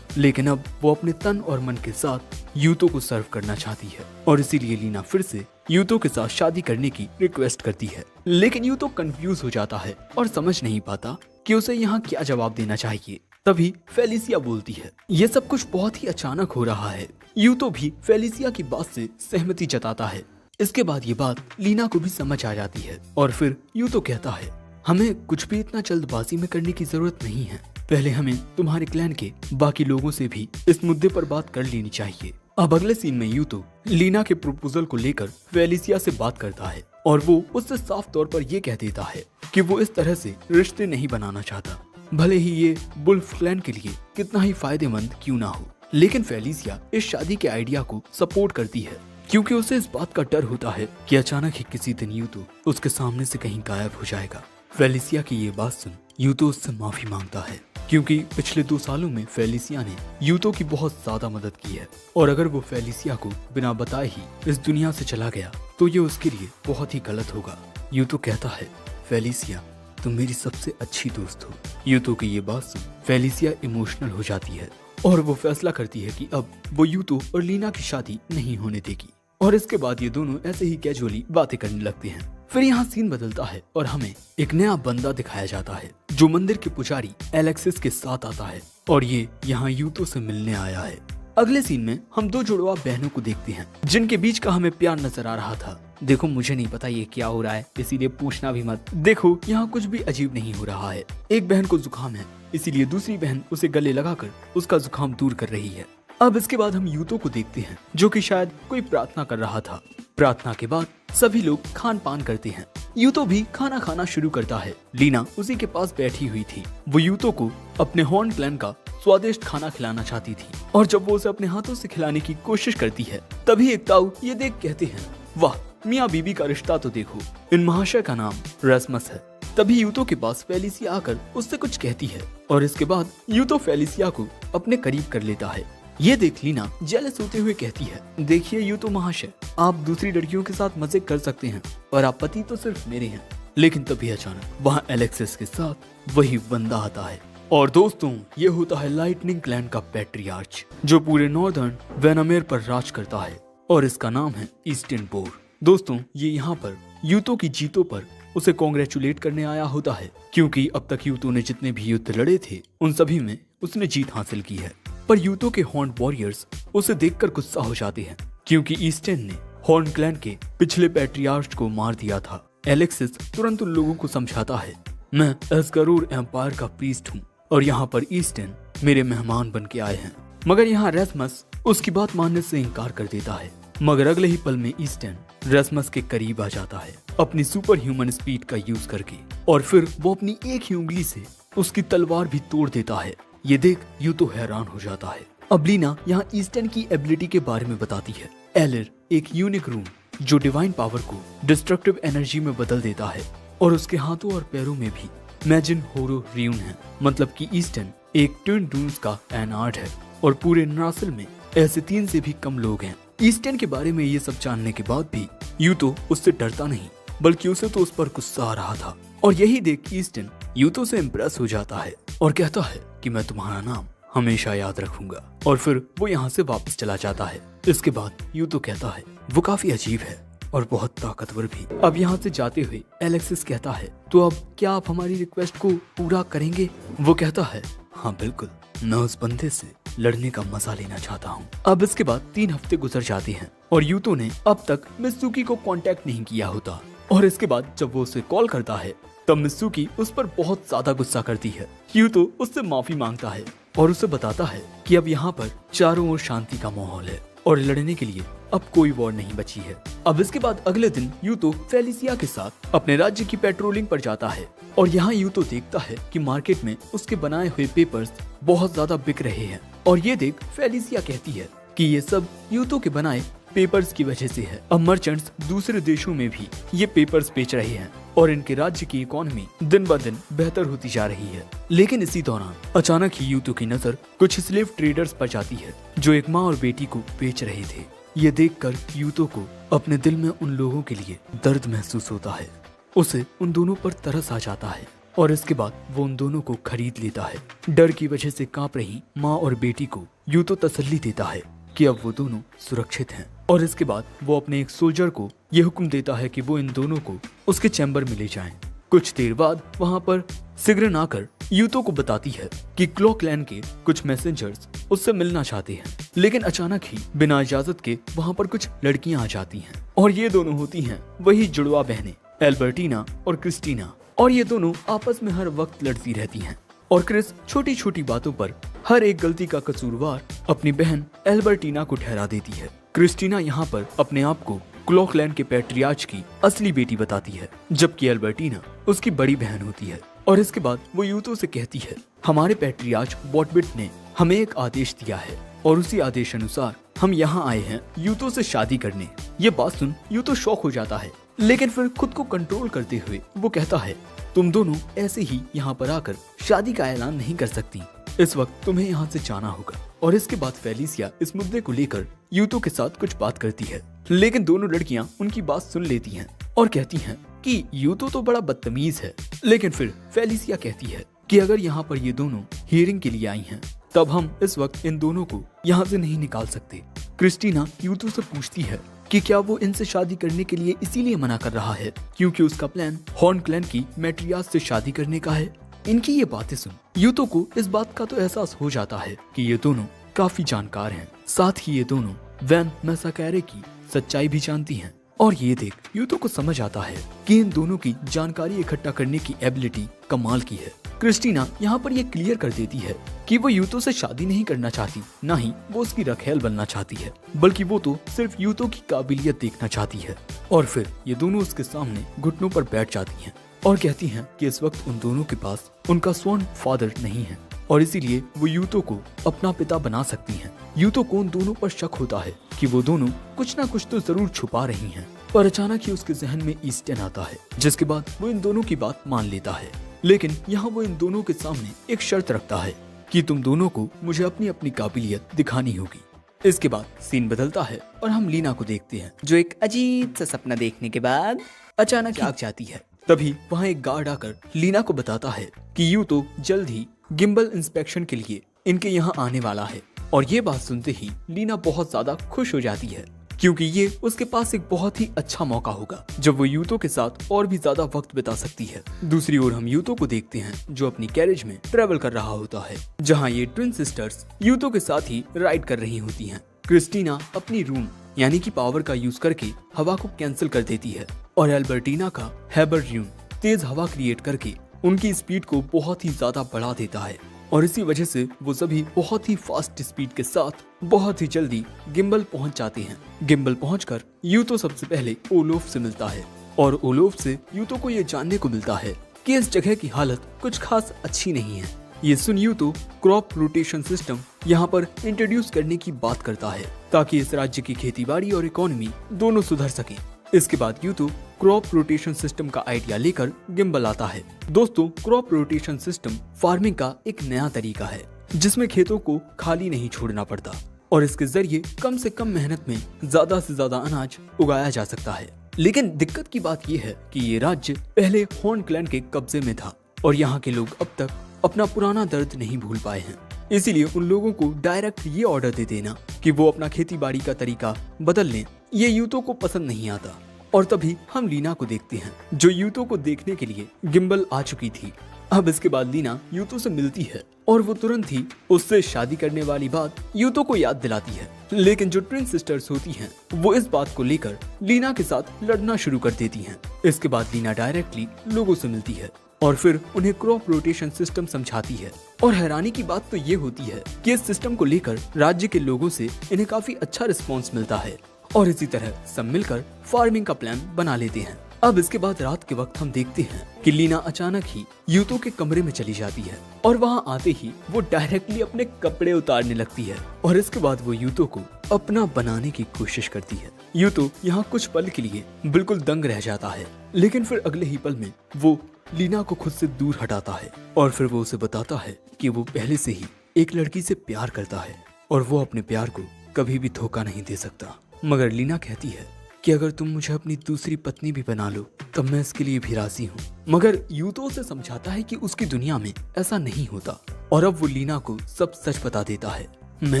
लेकिन अब वो अपने तन और मन के साथ यूतो को सर्व करना चाहती है और इसीलिए लीना फिर से यूतो के साथ शादी करने की रिक्वेस्ट करती है। लेकिन यूतो कंफ्यूज हो जाता है और समझ नहीं पाता कि उसे यहाँ क्या जवाब देना चाहिए। तभी फेलिसिया बोलती है, ये सब कुछ बहुत ही अचानक हो रहा है। यूतो भी फेलिसिया की बात से सहमति जताता है। इसके बाद ये बात लीना को भी समझ आ जाती है और फिर यूतो कहता है, हमें कुछ भी इतना जल्दबाजी में करने की जरूरत नहीं है। पहले हमें तुम्हारे क्लैन के बाकी लोगों से भी इस मुद्दे पर बात कर लेनी चाहिए। अब अगले सीन में यूतो लीना के प्रपोजल को लेकर फेलिसिया से बात करता है और वो उससे साफ तौर पर ये कह देता है कि वो इस तरह से रिश्ते नहीं बनाना चाहता, भले ही ये वुल्फ क्लैन के लिए कितना ही फायदेमंद क्यों ना हो। लेकिन फेलिसिया इस शादी के आइडिया को सपोर्ट करती है क्योंकि उसे इस बात का डर होता है कि अचानक ही किसी दिन यूतो उसके सामने से कहीं गायब हो जाएगा। फेलिसिया की ये बात सुन यूतो उससे माफी मांगता है क्योंकि पिछले 2 सालों में फेलिसिया ने यूतो की बहुत ज्यादा मदद की है और अगर वो फेलिसिया को बिना बताए ही इस दुनिया से चला गया तो ये उसके लिए बहुत ही गलत होगा। यूतो कहता है, फेलिसिया तुम मेरी सबसे अच्छी दोस्त हो। यूतो की ये बात सुन फेलिसिया इमोशनल हो जाती है और वो फैसला करती है कि अब वो यूतो और लीना की शादी नहीं होने देगी। और इसके बाद ये दोनों ऐसे ही कैजुअली बातें करने लगते हैं। फिर यहाँ सीन बदलता है और हमें एक नया बंदा दिखाया जाता है जो मंदिर के पुजारी एलेक्सिस के साथ आता है और ये यहाँ यूतो से मिलने आया है। अगले सीन में हम 2 जुड़वा बहनों को देखते हैं जिनके बीच का हमें प्यार नजर आ रहा था। देखो मुझे नहीं पता ये क्या हो रहा है, इसीलिए पूछना भी मत। देखो यहाँ कुछ भी अजीब नहीं हो रहा है। एक बहन को जुकाम है, इसीलिए दूसरी बहन उसे गले लगाकर उसका जुकाम दूर कर रही है। अब इसके बाद हम यूतो को देखते हैं जो कि शायद कोई प्रार्थना कर रहा था। प्रार्थना के बाद सभी लोग खान पान करते हैं। यूतो भी खाना खाना शुरू करता है। लीना उसी के पास बैठी हुई थी। वो यूतो को अपने हॉर्न क्लैन का स्वादिष्ट खाना खिलाना चाहती थी और जब वो उसे अपने हाथों से खिलाने की कोशिश करती है तभी एक ताऊ ये देख कहते हैं, वाह मियाँ बीबी का रिश्ता तो देखो, इन महाशय का नाम रस्मस है। तभी यूतो के पास फेलिसिया आकर उससे कुछ कहती है और इसके बाद यूतो फेलिसिया को अपने करीब कर लेता है। ये देख लीना जेलस होते हुए कहती है, देखिए यूतो महाशय, आप दूसरी लड़कियों के साथ मजे कर सकते हैं और आप पति तो सिर्फ मेरे हैं। लेकिन तभी अचानक वहाँ एलेक्सिस के साथ वही बंदा आता है और दोस्तों ये होता है लाइटनिंग क्लैन का पैट्रियार्च जो पूरे नॉर्दर्न वेनामेर पर राज करता है और इसका नाम है ईस्टर्न बोर। दोस्तों ये यहाँ पर यूतो की जीतों पर उसे कॉन्ग्रेचुलेट करने आया होता है क्योंकि अब तक यूतो ने जितने भी युद्ध लड़े थे उन सभी में उसने जीत हासिल की है। पर यूतो के हॉर्न वॉरियर्स उसे देखकर गुस्सा हो जाते हैं क्योंकि ईस्टर्न ने हॉर्न क्लैन के पिछले पैट्रियार्च को मार दिया था। एलेक्सिस तुरंत उन लोगों को समझाता है, मैं एस्गरूर एम्पायर का प्रीस्ट हूँ और यहाँ पर ईस्टर्न मेरे मेहमान बन के आए हैं। मगर यहाँ रेस्मस उसकी बात मानने से इनकार कर देता है। मगर अगले ही पल में ईस्टर्न रेस्मस के करीब आ जाता है अपनी सुपर ह्यूमन स्पीड का यूज करके और फिर वो अपनी एक ही उंगली से उसकी तलवार भी तोड़ देता है। ये देख यूतो हैरान हो जाता है। अब लीना यहाँ ईस्टर्न की एबिलिटी के बारे में बताती है। एलिर एक यूनिक रूम जो डिवाइन पावर को डिस्ट्रक्टिव एनर्जी में बदल देता है और उसके हाथों और पैरों में भी मैजिन होरो रियून है, मतलब कि ईस्टर्न एक ट्विन डून्स का एनार्ड है और पूरे नासिल में ऐसे 3 से भी कम लोग हैं। ईस्टर्न के बारे में ये सब जानने के बाद भी यूतो उससे डरता नहीं बल्कि उसे तो उस पर गुस्सा आ रहा था और यही देख ईस्टर्न यूतो से इम्प्रेस हो जाता है और कहता है कि मैं तुम्हारा नाम हमेशा याद रखूंगा और फिर वो यहाँ से वापस चला जाता है। इसके बाद यूतो कहता है वो काफी अजीब है और बहुत ताकतवर भी। अब यहाँ से जाते हुए एलेक्सिस कहता है, तो अब क्या आप हमारी रिक्वेस्ट को पूरा करेंगे? वो कहता है, हाँ बिल्कुल, मैं उस बंदे से लड़ने का मजा लेना चाहता हूँ। अब इसके बाद 3 हफ्ते गुजर जाते हैं और यूतो ने अब तक मित्सुकी को कांटेक्ट नहीं किया होता और इसके बाद जब वो उसे कॉल करता है तब मित्सुकी उस पर बहुत ज्यादा गुस्सा करती है। यूतो उससे माफी मांगता है और उसे बताता है कि अब यहाँ पर चारों ओर शांति का माहौल है और लड़ने के लिए अब कोई वॉर नहीं बची है। अब इसके बाद अगले दिन यूतो फेलिसिया के साथ अपने राज्य की पेट्रोलिंग पर जाता है और यहाँ यूतो देखता है कि मार्केट में उसके बनाए हुए पेपर्स बहुत ज्यादा बिक रहे हैं और ये देख फेलिसिया कहती है कि ये सब यूतो के बनाए पेपर्स की वजह से है। अब मर्चेंट्स दूसरे देशों में भी ये पेपर्स बेच रहे हैं और इनके राज्य की इकोनॉमी दिन ब दिन बेहतर होती जा रही है। लेकिन इसी दौरान अचानक ही यूतो की नजर कुछ स्लेव ट्रेडर्स पर जाती है जो एक माँ और बेटी को बेच रहे थे। ये देखकर यूतो को अपने दिल में उन लोगों के लिए दर्द महसूस होता है। उसे उन दोनों पर तरस आ जाता है और इसके बाद वो उन दोनों को खरीद लेता है। डर की वजह से कांप रही माँ और बेटी को यूतो तसल्ली देता है कि अब वो दोनों सुरक्षित हैं और इसके बाद वो अपने एक सोल्जर को ये हुक्म देता है कि वो इन दोनों को उसके चैम्बर में ले जाएं। कुछ देर बाद वहाँ पर सिग्रन आकर यूतो को बताती है कि क्लॉ क्लैन के कुछ मैसेंजर्स उससे मिलना चाहते हैं, लेकिन अचानक ही बिना इजाजत के वहाँ पर कुछ लड़कियां आ जाती हैं और ये दोनों होती हैं वही जुड़वा बहनें एल्बर्टीना और क्रिस्टीना और ये दोनों आपस में हर वक्त लड़ती रहती हैं और क्रिस छोटी छोटी बातों पर हर एक गलती का कसूरवार अपनी बहन एल्बर्टीना को ठहरा देती है। क्रिस्टीना यहाँ पर अपने आप को क्लॉकलैंड के पैट्रियार्च की असली बेटी बताती है, जबकि एल्बर्टीना उसकी बड़ी बहन होती है। और इसके बाद वो यूतो से कहती है, हमारे पैट्रियार्च बॉटबिट ने हमें एक आदेश दिया है और उसी आदेश अनुसार हम यहाँ आए हैं यूतो से शादी करने। ये बात सुन यूतो शॉक हो जाता है, लेकिन फिर खुद को कंट्रोल करते हुए वो कहता है, तुम दोनों ऐसे ही यहाँ पर आकर शादी का ऐलान नहीं कर सकती, इस वक्त तुम्हें यहाँ से जाना होगा। और इसके बाद फेलिसिया इस मुद्दे को लेकर यूतो के साथ कुछ बात करती है, लेकिन दोनों लड़कियाँ उनकी बात सुन लेती हैं और कहती हैं कि यूतो तो बड़ा बदतमीज है। लेकिन फिर फेलिसिया कहती है कि अगर यहाँ पर ये दोनों हियरिंग के लिए आई हैं, तब हम इस वक्त इन दोनों को यहाँ से नहीं निकाल सकते। क्रिस्टीना यूतो से पूछती है कि क्या वो इनसे शादी करने के लिए इसीलिए मना कर रहा है क्योंकि उसका प्लान हॉर्न क्लैन की मैट्रियार्च से शादी करने का है। इनकी ये बातें सुन यूतो को इस बात का तो एहसास हो जाता है कि ये दोनों काफी जानकार हैं, साथ ही ये दोनों वैन मैसाकैरे की सच्चाई भी जानती हैं। और ये देख यूतो को समझ आता है कि इन दोनों की जानकारी इकट्ठा करने की एबिलिटी कमाल की है। क्रिस्टीना यहाँ पर ये क्लियर कर देती है कि वो यूतो से शादी नहीं करना चाहती, ना ही वो उसकी रखेल बनना चाहती है, बल्कि वो तो सिर्फ यूतो की काबिलियत देखना चाहती है। और फिर ये दोनों उसके सामने घुटनों पर बैठ जाती हैं और कहती हैं कि इस वक्त उन दोनों के पास उनका स्वर्ण फादर नहीं है और इसीलिए वो यूतो को अपना पिता बना सकती हैं। यूतो को उन दोनों पर शक होता है कि वो दोनों कुछ ना कुछ तो जरूर छुपा रही हैं, पर अचानक ही उसके जहन में ईस्टर्न आता है, जिसके बाद वो इन दोनों की बात मान लेता है। लेकिन यहाँ वो इन दोनों के सामने एक शर्त रखता है कि तुम दोनों को मुझे अपनी अपनी काबिलियत दिखानी होगी। इसके बाद सीन बदलता है और हम लीना को देखते हैं, जो एक अजीब सा सपना देखने के बाद अचानक जाग जाती है। तभी वहाँ एक गार्ड आकर लीना को बताता है कि यूतो जल्द ही गिम्बल इंस्पेक्शन के लिए इनके यहाँ आने वाला है। और ये बात सुनते ही लीना बहुत ज्यादा खुश हो जाती है, क्योंकि ये उसके पास एक बहुत ही अच्छा मौका होगा जब वो यूतो के साथ और भी ज्यादा वक्त बिता सकती है। दूसरी ओर हम यूतो को देखते हैं, जो अपनी कैरेज में ट्रेवल कर रहा होता है, जहाँ ये ट्विन सिस्टर्स यूतो के साथ ही राइड कर रही होती हैं। क्रिस्टीना अपनी रूम यानी कि पावर का यूज करके हवा को कैंसिल कर देती है और एल्बर्टीना का हैबरड्यून तेज हवा क्रिएट करके उनकी स्पीड को बहुत ही ज्यादा बढ़ा देता है। और इसी वजह से वो सभी बहुत ही फास्ट स्पीड के साथ बहुत ही जल्दी गिम्बल पहुंच जाते हैं। गिम्बल पहुंचकर यूतो सबसे पहले ओलोफ से मिलता है और ओलोफ से यूतो को ये जानने को मिलता है कि इस जगह की हालत कुछ खास अच्छी नहीं है। ये सुन यूतो क्रॉप रोटेशन सिस्टम यहाँ पर इंट्रोड्यूस करने की बात करता है ताकि इस राज्य की खेतीबाड़ी और इकोनॉमी दोनों सुधर सके। इसके बाद यूतो क्रॉप रोटेशन सिस्टम का आइडिया लेकर गिम्बल आता है। दोस्तों, क्रॉप रोटेशन सिस्टम फार्मिंग का एक नया तरीका है जिसमें खेतों को खाली नहीं छोड़ना पड़ता और इसके जरिए कम से कम मेहनत में ज्यादा से ज्यादा अनाज उगाया जा सकता है। लेकिन दिक्कत की बात यह है कि ये राज्य पहले हॉर्न क्लैन के कब्जे में था और यहाँ के लोग अब तक अपना पुराना दर्द नहीं भूल पाए हैं। इसीलिए उन लोगों को डायरेक्ट ये ऑर्डर दे देना कि वो अपना खेती बाड़ी का तरीका बदल लें, ये यूतो को पसंद नहीं आता। और तभी हम लीना को देखते हैं, जो यूतो को देखने के लिए गिम्बल आ चुकी थी। अब इसके बाद लीना यूतो से मिलती है और वो तुरंत ही उससे शादी करने वाली बात यूतो को याद दिलाती है। लेकिन जो ट्विन सिस्टर्स होती हैं, वो इस बात को लेकर लीना के साथ लड़ना शुरू कर देती हैं। इसके बाद लीना डायरेक्टली लोगों से मिलती है और फिर उन्हें क्रॉप रोटेशन सिस्टम समझाती है। और हैरानी की बात तो ये होती है कि इस सिस्टम को लेकर राज्य के लोगों से इन्हें काफी अच्छा रिस्पॉन्स मिलता है और इसी तरह सब मिलकर फार्मिंग का प्लान बना लेते हैं। अब इसके बाद रात के वक्त हम देखते हैं कि लीना अचानक ही यूतो के कमरे में चली जाती है और वहाँ आते ही वो डायरेक्टली अपने कपड़े उतारने लगती है और इसके बाद वो यूतो को अपना बनाने की कोशिश करती है। यूतो यहाँ कुछ पल के लिए बिल्कुल दंग रह जाता है, लेकिन फिर अगले ही पल में वो लीना को खुद से दूर हटाता है और फिर वो उसे बताता है कि वो पहले से ही एक लड़की से प्यार करता है और वो अपने प्यार को कभी भी धोखा नहीं दे सकता। मगर लीना कहती है कि अगर तुम मुझे अपनी दूसरी पत्नी भी बना लो तब मैं इसके लिए भी राजी हूँ। मगर यूतो उसे समझाता है कि उसकी दुनिया में ऐसा नहीं होता और अब वो लीना को सब सच बता देता है। मैं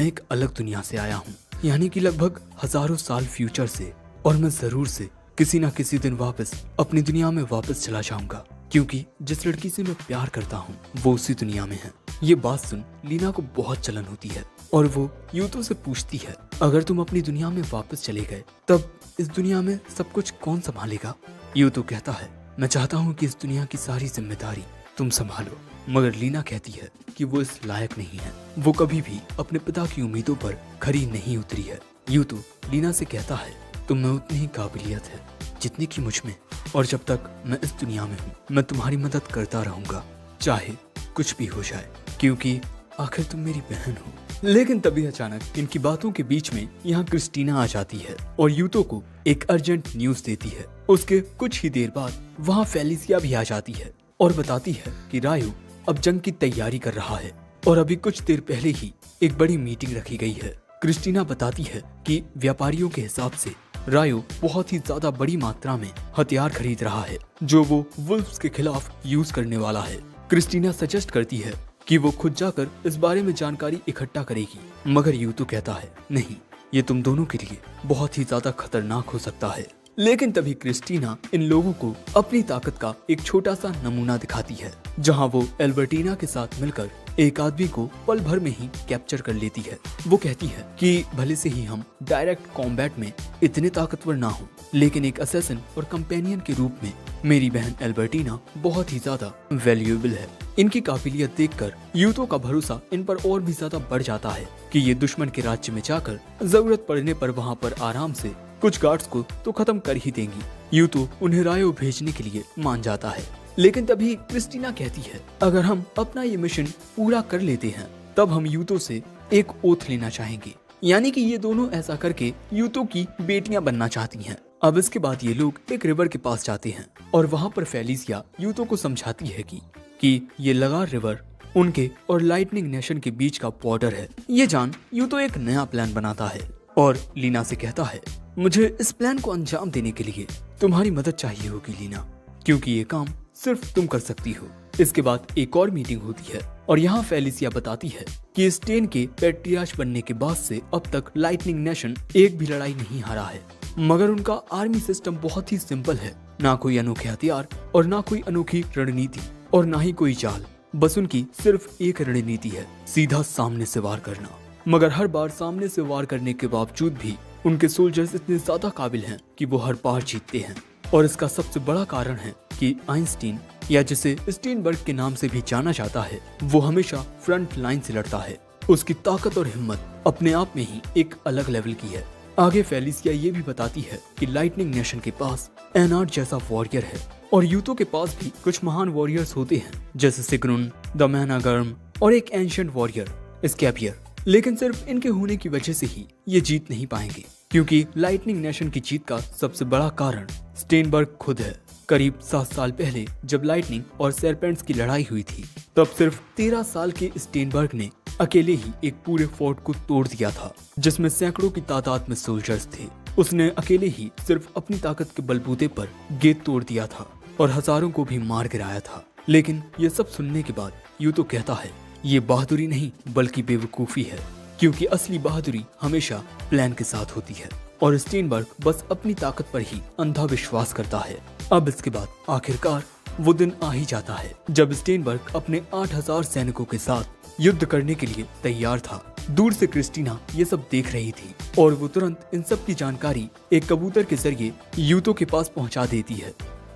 एक अलग दुनिया से आया हूँ, यानी कि लगभग हजारों साल फ्यूचर से, और मैं जरूर से किसी न किसी दिन वापस अपनी दुनिया में वापस चला जाऊंगा, क्योंकि जिस लड़की से मैं प्यार करता हूँ वो उसी दुनिया में है। ये बात सुन लीना को बहुत जलन होती है और वो यूतो से पूछती है, अगर तुम अपनी दुनिया में वापस चले गए तब इस दुनिया में सब कुछ कौन संभालेगा? यूतो कहता है, मैं चाहता हूँ कि इस दुनिया की सारी जिम्मेदारी तुम संभालो। मगर लीना कहती है कि वो इस लायक नहीं है, वो कभी भी अपने पिता की उम्मीदों पर खरी नहीं उतरी है। यूतो लीना से कहता है तुम में उतनी ही काबिलियत है जितनी की मुझ में, और जब तक मैं इस दुनिया में हूँ मैं तुम्हारी मदद करता रहूंगा, चाहे कुछ भी हो जाए, क्योंकि आखिर तुम मेरी बहन हो। लेकिन तभी अचानक इनकी बातों के बीच में यहाँ क्रिस्टीना आ जाती है और यूतो को एक अर्जेंट न्यूज देती है। उसके कुछ ही देर बाद वहाँ फेलिसिया भी आ जाती है और बताती है कि रायु अब जंग की तैयारी कर रहा है और अभी कुछ देर पहले ही एक बड़ी मीटिंग रखी गई है। क्रिस्टीना बताती है कि व्यापारियों के हिसाब से रायु बहुत ही ज्यादा बड़ी मात्रा में हथियार खरीद रहा है जो वो वुल्फ्स के खिलाफ यूज करने वाला है। क्रिस्टीना सजेस्ट करती है कि वो खुद जाकर इस बारे में जानकारी इकट्ठा करेगी, मगर यूतो कहता है नहीं, ये तुम दोनों के लिए बहुत ही ज्यादा खतरनाक हो सकता है। लेकिन तभी क्रिस्टीना इन लोगों को अपनी ताकत का एक छोटा सा नमूना दिखाती है, जहां वो एल्बर्टीना के साथ मिलकर एक आदमी को पल भर में ही कैप्चर कर लेती है। वो कहती है कि भले से ही हम डायरेक्ट कॉम्बैट में इतने ताकतवर ना हो, लेकिन एक असैसिन और कंपेनियन के रूप में मेरी बहन एल्बर्टीना बहुत ही ज्यादा वैल्यूएबल है। इनकी काबिलियत देखकर यूतो का भरोसा इन पर और भी ज्यादा बढ़ जाता है कि ये दुश्मन के राज्य में जाकर जरूरत पड़ने पर वहाँ पर आराम से कुछ गार्ड्स को तो खत्म कर ही देंगी। यूतो उन्हें रायो भेजने के लिए मान जाता है। लेकिन तभी क्रिस्टीना कहती है अगर हम अपना ये मिशन पूरा कर लेते हैं तब हम यूतो से एक ओथ लेना चाहेंगे, यानी कि ये दोनों ऐसा करके यूतो की बेटियां बनना चाहती हैं। अब इसके बाद ये लोग एक रिवर के पास जाते हैं और वहाँ पर फेलिसिया यूतो को समझाती है कि ये लगार रिवर उनके और लाइटनिंग नेशन के बीच का बॉर्डर है। ये जान यूतो एक नया प्लान बनाता है और लीना से कहता है मुझे इस प्लान को अंजाम देने के लिए तुम्हारी मदद चाहिए होगी लीना, क्योंकि ये काम सिर्फ तुम कर सकती हो। इसके बाद एक और मीटिंग होती है और यहाँ फेलिसिया बताती है कि स्टेन के पेट्रियार्च बनने के बाद से अब तक लाइटनिंग नेशन एक भी लड़ाई नहीं हारा है, मगर उनका आर्मी सिस्टम बहुत ही सिंपल है, ना कोई अनोखे हथियार और ना कोई अनोखी रणनीति और ना ही कोई चाल, बस उनकी सिर्फ एक रणनीति है, सीधा सामने से वार करना। मगर हर बार सामने से वार करने के बावजूद भी उनके सोल्जर्स इतने ज्यादा काबिल हैं कि वो हर बार जीतते हैं। और इसका सबसे बड़ा कारण है कि आइंस्टीन, या जिसे स्टीनबर्ग के नाम से भी जाना जाता है, वो हमेशा फ्रंट लाइन से लड़ता है। उसकी ताकत और हिम्मत अपने आप में ही एक अलग लेवल की है। आगे फेलिसिया ये भी बताती है कि लाइटनिंग नेशन के पास एनार्ड जैसा वॉरियर है और यूतो के पास भी कुछ महान वॉरियर्स होते हैं, जैसे सिग्रुन, द मैनागर्म और एक एंशिएंट वॉरियर स्कैपियर। लेकिन सिर्फ इनके होने की वजह से ही ये जीत नहीं पाएंगे, क्योंकि लाइटनिंग नेशन की जीत का सबसे बड़ा कारण स्टेनबर्ग खुद है। करीब 7 साल पहले जब लाइटनिंग और सेरपेंट्स की लड़ाई हुई थी, तब सिर्फ 13 साल के स्टेनबर्ग ने अकेले ही एक पूरे फोर्ट को तोड़ दिया था, जिसमें सैकड़ों की तादाद में सोल्जर्स थे। उसने अकेले ही सिर्फ अपनी ताकत के बलबूते पर गेट तोड़ दिया था और हजारों को भी मार गिराया था। लेकिन ये सब सुनने के बाद यूतो कहता है ये बहादुरी नहीं बल्कि बेवकूफी है, क्योंकि असली बहादुरी हमेशा प्लान के साथ होती है और स्टेनबर्ग बस अपनी ताकत पर ही अंधा विश्वास करता है। अब इसके बाद आखिरकार वो दिन आ ही जाता है जब स्टेनबर्ग अपने 8000 सैनिकों के साथ युद्ध करने के लिए तैयार था। दूर से क्रिस्टीना ये सब देख रही थी और वो तुरंत इन सब की जानकारी एक कबूतर के जरिए यूतो के पास पहुंचा देती है।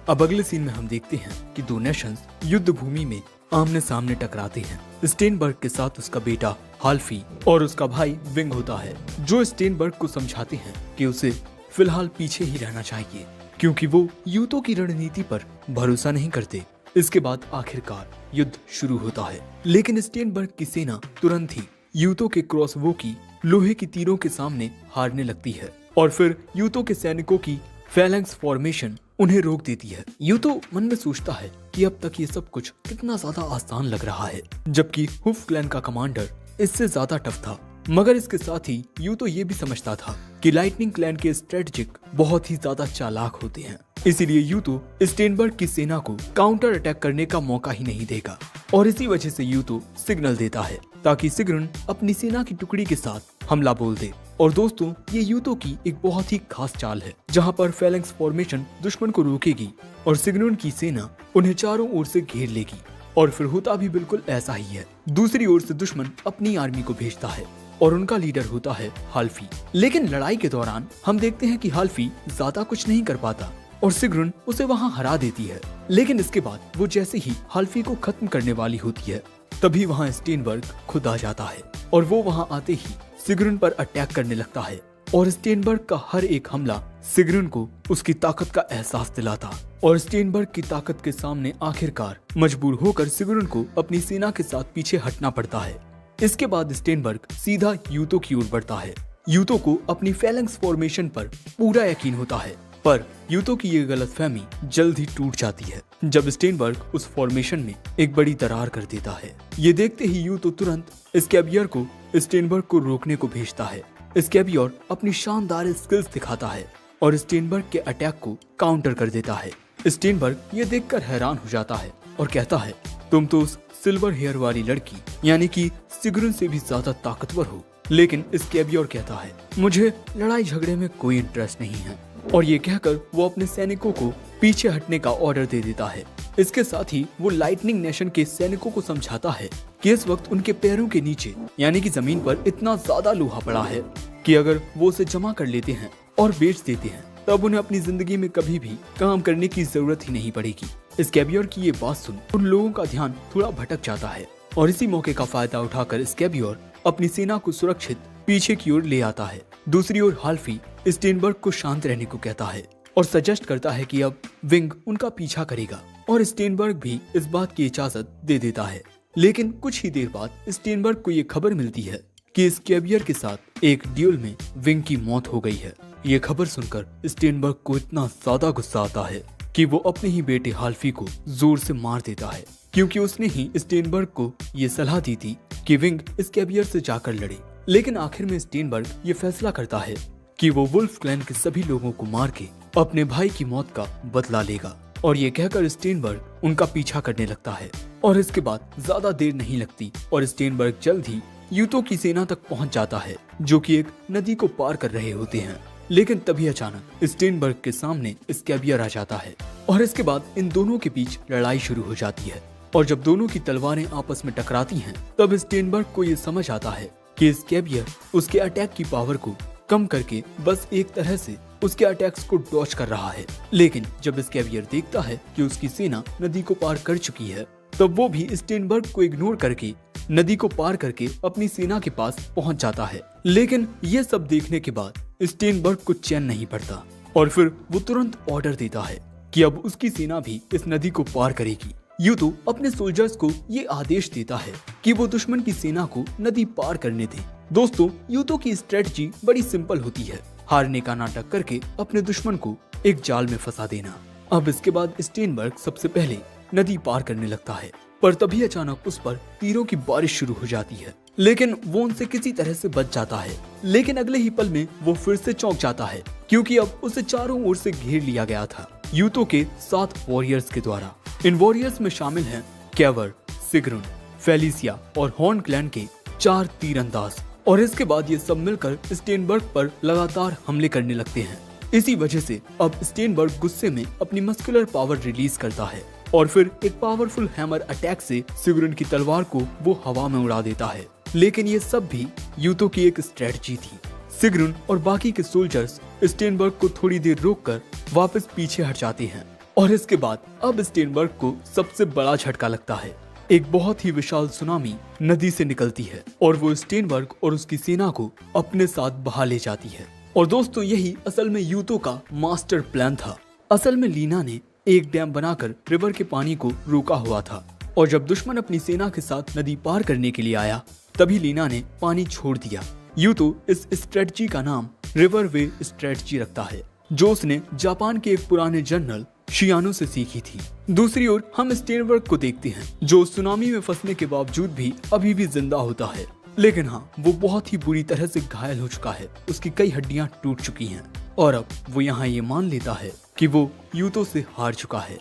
अब अगले सीन में हम देखते हैं कि दो नेशंस युद्ध भूमि में आमने सामने टकराते हैं। स्टेनबर्ग के साथ उसका बेटा हाल्फी और उसका भाई विंग होता है, जो स्टेनबर्ग को समझाते हैं कि उसे फिलहाल पीछे ही रहना चाहिए, क्योंकि वो यूतो की रणनीति पर भरोसा नहीं करते। इसके बाद आखिरकार युद्ध शुरू होता है, लेकिन स्टेनबर्ग की सेना तुरंत ही यूतो के क्रॉसबो की लोहे की तीरों के सामने हारने लगती है और फिर यूतो के सैनिकों की फैलेंक्स फॉर्मेशन उन्हें रोक देती है। यूतो मन में सोचता है कि अब तक ये सब कुछ कितना ज्यादा आसान लग रहा है, जबकि हुफ क्लैन का कमांडर इससे ज्यादा टफ था। मगर इसके साथ ही यूतो ये भी समझता था कि लाइटनिंग क्लैन के स्ट्रेटेजिक बहुत ही ज्यादा चालाक होते हैं, इसीलिए यूतो स्टेनबर्ग की सेना को काउंटर अटैक करने का मौका ही नहीं देगा और इसी वजह से यूतो सिग्नल देता है ताकि सिग्रुन अपनी सेना की टुकड़ी के साथ हमला बोल दे। और दोस्तों, ये यूतो की एक बहुत ही खास चाल है, जहां पर फैलेंक्स फॉर्मेशन दुश्मन को रोकेगी और सिग्रुन की सेना उन्हें चारों ओर से घेर लेगी। और फिर होता भी बिल्कुल ऐसा ही है। दूसरी ओर से दुश्मन अपनी आर्मी को भेजता है और उनका लीडर होता है हाल्फी। लेकिन लड़ाई के दौरान हम देखते हैं कि हाल्फी ज्यादा कुछ नहीं कर पाता, और सिग्रुन उसे वहाँ हरा देती है। लेकिन इसके बाद वो जैसे ही हाल्फी को खत्म करने वाली होती है तभी वहाँ स्टेनबर्ग खुद आ जाता है और वो वहाँ आते ही सिग्रुन पर अटैक करने लगता है और स्टेनबर्ग का हर एक हमला सिग्रुन को उसकी ताकत का एहसास दिलाता और स्टेनबर्ग की ताकत के सामने आखिरकार मजबूर होकर सिग्रुन को अपनी सेना के साथ पीछे हटना पड़ता है। इसके बाद स्टेनबर्ग सीधा यूतो की ओर बढ़ता है। यूतो को अपनी फेलेंक्स फॉर्मेशन पर पूरा यकीन होता है, पर यूतो की ये गलतफहमी जल्द ही टूट जाती है जब स्टेनबर्ग उस फॉर्मेशन में एक बड़ी दरार कर देता है। ये देखते ही यूतो तुरंत स्कैबियर को स्टेनबर्ग को रोकने को भेजता है। स्कैबियर अपनी शानदार स्किल्स दिखाता है और स्टेनबर्ग के अटैक को काउंटर कर देता है। स्टेनबर्ग ये देखकर हैरान हो जाता है और कहता है, तुम तो उस सिल्वर हेयर वाली लड़की यानी कि सिग्रुन से भी ज्यादा ताकतवर हो। लेकिन स्कैबियर कहता है, मुझे लड़ाई झगड़े में कोई इंटरेस्ट नहीं है, और ये कहकर वो अपने सैनिकों को पीछे हटने का ऑर्डर दे देता है। इसके साथ ही वो लाइटनिंग नेशन के सैनिकों को समझाता है कि इस वक्त उनके पैरों के नीचे यानी कि जमीन पर इतना ज्यादा लोहा पड़ा है कि अगर वो उसे जमा कर लेते हैं और बेच देते हैं तब उन्हें अपनी जिंदगी में कभी भी काम करने की जरूरत ही नहीं पड़ेगी। स्कैबियर की ये बात सुन उन लोगों का ध्यान थोड़ा भटक जाता है और इसी मौके का फायदा उठाकर स्कैबियर अपनी सेना को सुरक्षित पीछे की ओर ले आता है। दूसरी ओर हाल्फी स्टेनबर्ग को शांत रहने को कहता है और सजेस्ट करता है कि अब विंग उनका पीछा करेगा और स्टेनबर्ग भी इस बात की इजाजत दे देता है। लेकिन कुछ ही देर बाद स्टेनबर्ग को ये खबर मिलती है कि स्कैबियर के साथ एक ड्यूल में विंग की मौत हो गई है। ये खबर सुनकर स्टेनबर्ग को इतना ज्यादा गुस्सा आता है कि वो अपने ही बेटे हाल्फी को जोर से मार देता है, क्योंकि उसने ही स्टेनबर्ग को ये सलाह दी थी कि विंग स्कैबियर से जाकर लड़े। लेकिन आखिर में स्टेनबर्ग ये फैसला करता है कि वो वुल्फ क्लैन के सभी लोगों को मार के अपने भाई की मौत का बदला लेगा, और ये कहकर स्टेनबर्ग उनका पीछा करने लगता है। और इसके बाद ज्यादा देर नहीं लगती और स्टेनबर्ग जल्द ही यूतो की सेना तक पहुंच जाता है जो कि एक नदी को पार कर रहे होते हैं। लेकिन तभी अचानक स्टेनबर्ग के सामने स्कैबियर आ जाता है और इसके बाद इन दोनों के बीच लड़ाई शुरू हो जाती है। और जब दोनों की तलवारें आपस में टकराती हैं तब स्टेनबर्ग को ये समझ आता है कि स्कैबियर उसके अटैक की पावर को कम करके बस एक तरह से उसके अटैक्स को डॉच कर रहा है। लेकिन जब स्कैबियर देखता है कि उसकी सेना नदी को पार कर चुकी है तब वो भी स्टेनबर्ग को इग्नोर करके नदी को पार करके अपनी सेना के पास पहुंच जाता है। लेकिन ये सब देखने के बाद स्टेनबर्ग को चैन नहीं पड़ता और फिर वो तुरंत ऑर्डर देता है कि अब उसकी सेना भी इस नदी को पार करेगी। यूतो अपने सोल्जर्स को ये आदेश देता है कि वो दुश्मन की सेना को नदी पार करने दें। दोस्तों, यूतो की स्ट्रेटजी बड़ी सिंपल होती है, हारने का नाटक करके अपने दुश्मन को एक जाल में फंसा देना। अब इसके बाद स्टेनबर्ग सबसे पहले नदी पार करने लगता है, पर तभी अचानक उस पर तीरों की बारिश शुरू हो जाती है। लेकिन वो उनसे किसी तरह से बच जाता है। लेकिन अगले ही पल में वो फिर से चौंक जाता है क्योंकि अब उसे चारों ओर से घेर लिया गया था यूतो के 7 वॉरियर्स के द्वारा। इन वॉरियर्स में शामिल हैं कैवर, सिग्रुन, फेलिसिया और हॉर्न क्लैन के 4 तीरंदाज। और इसके बाद ये सब मिलकर स्टेनबर्ग पर लगातार हमले करने लगते हैं। इसी वजह से अब स्टेनबर्ग गुस्से में अपनी मस्कुलर पावर रिलीज करता है और फिर एक पावरफुल हैमर अटैक से सिग्रुन की तलवार को वो हवा में उड़ा देता है। लेकिन ये सब भी यूतो की एक स्ट्रेटजी थी। सिग्रुन और बाकी के सोल्जर्स स्टेनबर्ग को थोड़ी देर रोककर वापस पीछे हट जाते हैं और इसके बाद अब स्टेनबर्ग को सबसे बड़ा झटका लगता है। एक बहुत ही विशाल सुनामी नदी से निकलती है और वो स्टेनबर्ग और उसकी सेना को अपने साथ बहा ले जाती है। और दोस्तों, यही असल में यूतो का मास्टर प्लान था। असल में लीना ने एक डैम बनाकर रिवर के पानी को रोका हुआ था और जब दुश्मन अपनी सेना के साथ नदी पार करने के लिए आया तभी लीना ने पानी छोड़ दिया। यूतो इस स्ट्रेटजी का नाम रिवर वे स्ट्रेटजी रखता है जो उसने जापान के एक पुराने जनरल शियानो से सीखी थी। दूसरी ओर हम स्टेनबर्ग को देखते हैं जो सुनामी में फंसने के बावजूद भी अभी भी जिंदा होता है। लेकिन हाँ, वो बहुत ही बुरी तरह से घायल हो चुका है, उसकी कई हड्डियां टूट चुकी हैं और अब वो यहाँ ये मान लेता है कि वो यूतो से हार चुका है।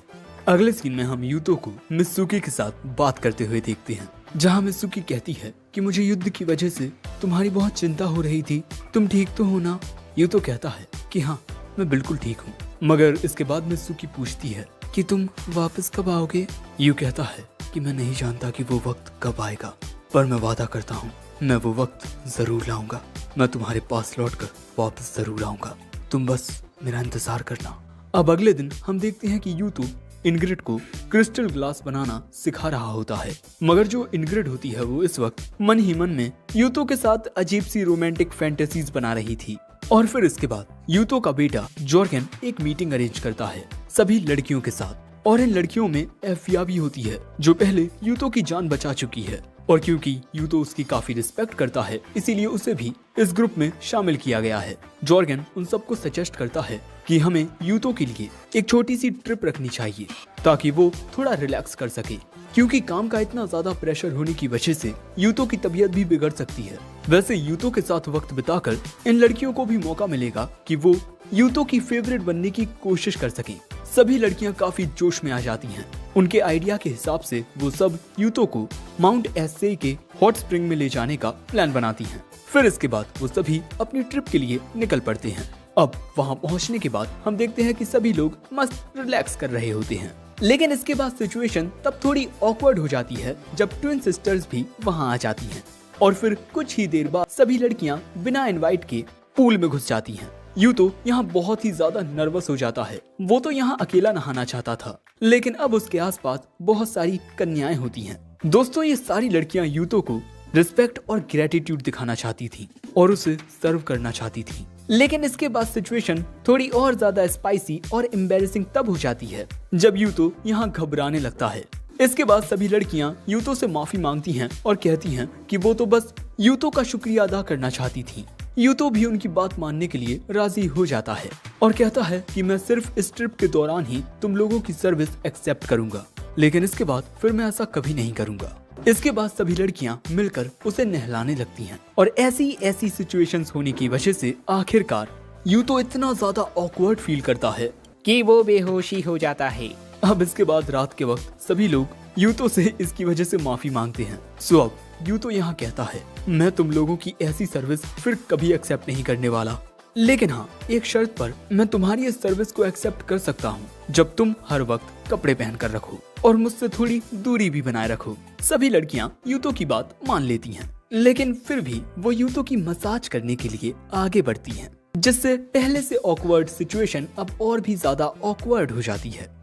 अगले सीन में हम यूतो को मित्सुकी के साथ बात करते हुए देखते हैं जहाँ मित्सुकी कहती है कि मुझे युद्ध की वजह से तुम्हारी बहुत चिंता हो रही थी, तुम ठीक तो हो ना? यूतो कहता है कि हाँ, मैं बिल्कुल ठीक हूँ। मगर इसके बाद मित्सुकी पूछती है कि तुम वापस कब आओगे? यू कहता है कि मैं नहीं जानता कि वो वक्त कब आएगा, पर मैं वादा करता हूँ मैं वो वक्त जरूर लाऊंगा। मैं तुम्हारे पास लौटकर वापस जरूर आऊंगा, तुम बस मेरा इंतजार करना। अब अगले दिन हम देखते हैं कि यूतो इनग्रिड को क्रिस्टल ग्लास बनाना सिखा रहा होता है, मगर जो इनग्रिड होती है वो इस वक्त मन ही मन में यूतो के साथ अजीब सी रोमांटिक फैंटेसीज बना रही थी। और फिर इसके बाद यूतो का बेटा जॉर्गन एक मीटिंग अरेंज करता है सभी लड़कियों के साथ, और इन लड़कियों में एफिया भी होती है जो पहले यूतो की जान बचा चुकी है, और क्योंकि यूतो उसकी काफी रिस्पेक्ट करता है इसीलिए उसे भी इस ग्रुप में शामिल किया गया है। जॉर्गन उन सबको सजेस्ट करता है कि हमें यूतो के लिए एक छोटी सी ट्रिप रखनी चाहिए ताकि वो थोड़ा रिलैक्स कर सके, क्योंकि काम का इतना ज्यादा प्रेशर होने की वजह से यूतो की तबीयत भी बिगड़ सकती है। वैसे यूतो के साथ वक्त बिताकर इन लड़कियों को भी मौका मिलेगा कि वो यूतो की फेवरेट बनने की कोशिश कर सके। सभी लड़कियां काफी जोश में आ जाती हैं। उनके आइडिया के हिसाब से वो सब यूतो को माउंट एस्से के हॉट स्प्रिंग में ले जाने का प्लान बनाती हैं। फिर इसके बाद वो सभी अपनी ट्रिप के लिए निकल पड़ते हैं। अब वहाँ पहुँचने के बाद हम देखते हैं कि सभी लोग मस्त रिलैक्स कर रहे होते हैं, लेकिन इसके बाद सिचुएशन तब थोड़ी ऑकवर्ड हो जाती है जब ट्विन सिस्टर्स भी वहाँ आ जाती हैं, और फिर कुछ ही देर बाद सभी लड़कियाँ बिना इनवाइट के पूल में घुस जाती हैं। यूतो यहाँ बहुत ही ज्यादा नर्वस हो जाता है। वो तो यहाँ अकेला नहाना चाहता था, लेकिन अब उसके आसपास बहुत सारी कन्याएं होती हैं। दोस्तों, ये सारी लड़कियां यूतो को रिस्पेक्ट और ग्रेटिट्यूड दिखाना चाहती थी और उसे सर्व करना चाहती थी, लेकिन इसके बाद सिचुएशन थोड़ी और ज्यादा स्पाइसी और एम्बैरेसिंग तब हो जाती है जब यूतो यहाँ घबराने लगता है। इसके बाद सभी लड़कियां यूतो से माफी मांगती हैं और कहती हैं कि वो तो बस यूतो का शुक्रिया अदा करना चाहती थी। यूतो भी उनकी बात मानने के लिए राजी हो जाता है और कहता है कि मैं सिर्फ इस ट्रिप के दौरान ही तुम लोगों की सर्विस एक्सेप्ट करूंगा, लेकिन इसके बाद फिर मैं ऐसा कभी नहीं करूंगा। इसके बाद सभी लड़कियां मिलकर उसे नहलाने लगती हैं, और ऐसी सिचुएशंस होने की वजह से आखिरकार यूतो इतना ज्यादा ऑकवर्ड फील करता है कि वो बेहोशी हो जाता है। अब इसके बाद रात के वक्त सभी लोग यूतो से इसकी वजह से माफी मांगते हैं। सो अब यूतो यहाँ कहता है, मैं तुम लोगों की ऐसी सर्विस फिर कभी एक्सेप्ट नहीं करने वाला, लेकिन हाँ, एक शर्त पर मैं तुम्हारी इस सर्विस को एक्सेप्ट कर सकता हूँ जब तुम हर वक्त कपड़े पहन कर रखो और मुझसे थोड़ी दूरी भी बनाए रखो। सभी लड़कियाँ यूतो की बात मान लेती हैं, लेकिन फिर भी वो यूतो की मसाज करने के लिए आगे बढ़ती हैं, जिससे पहले से ऑकवर्ड सिचुएशन अब और भी ज्यादा ऑकवर्ड हो जाती है।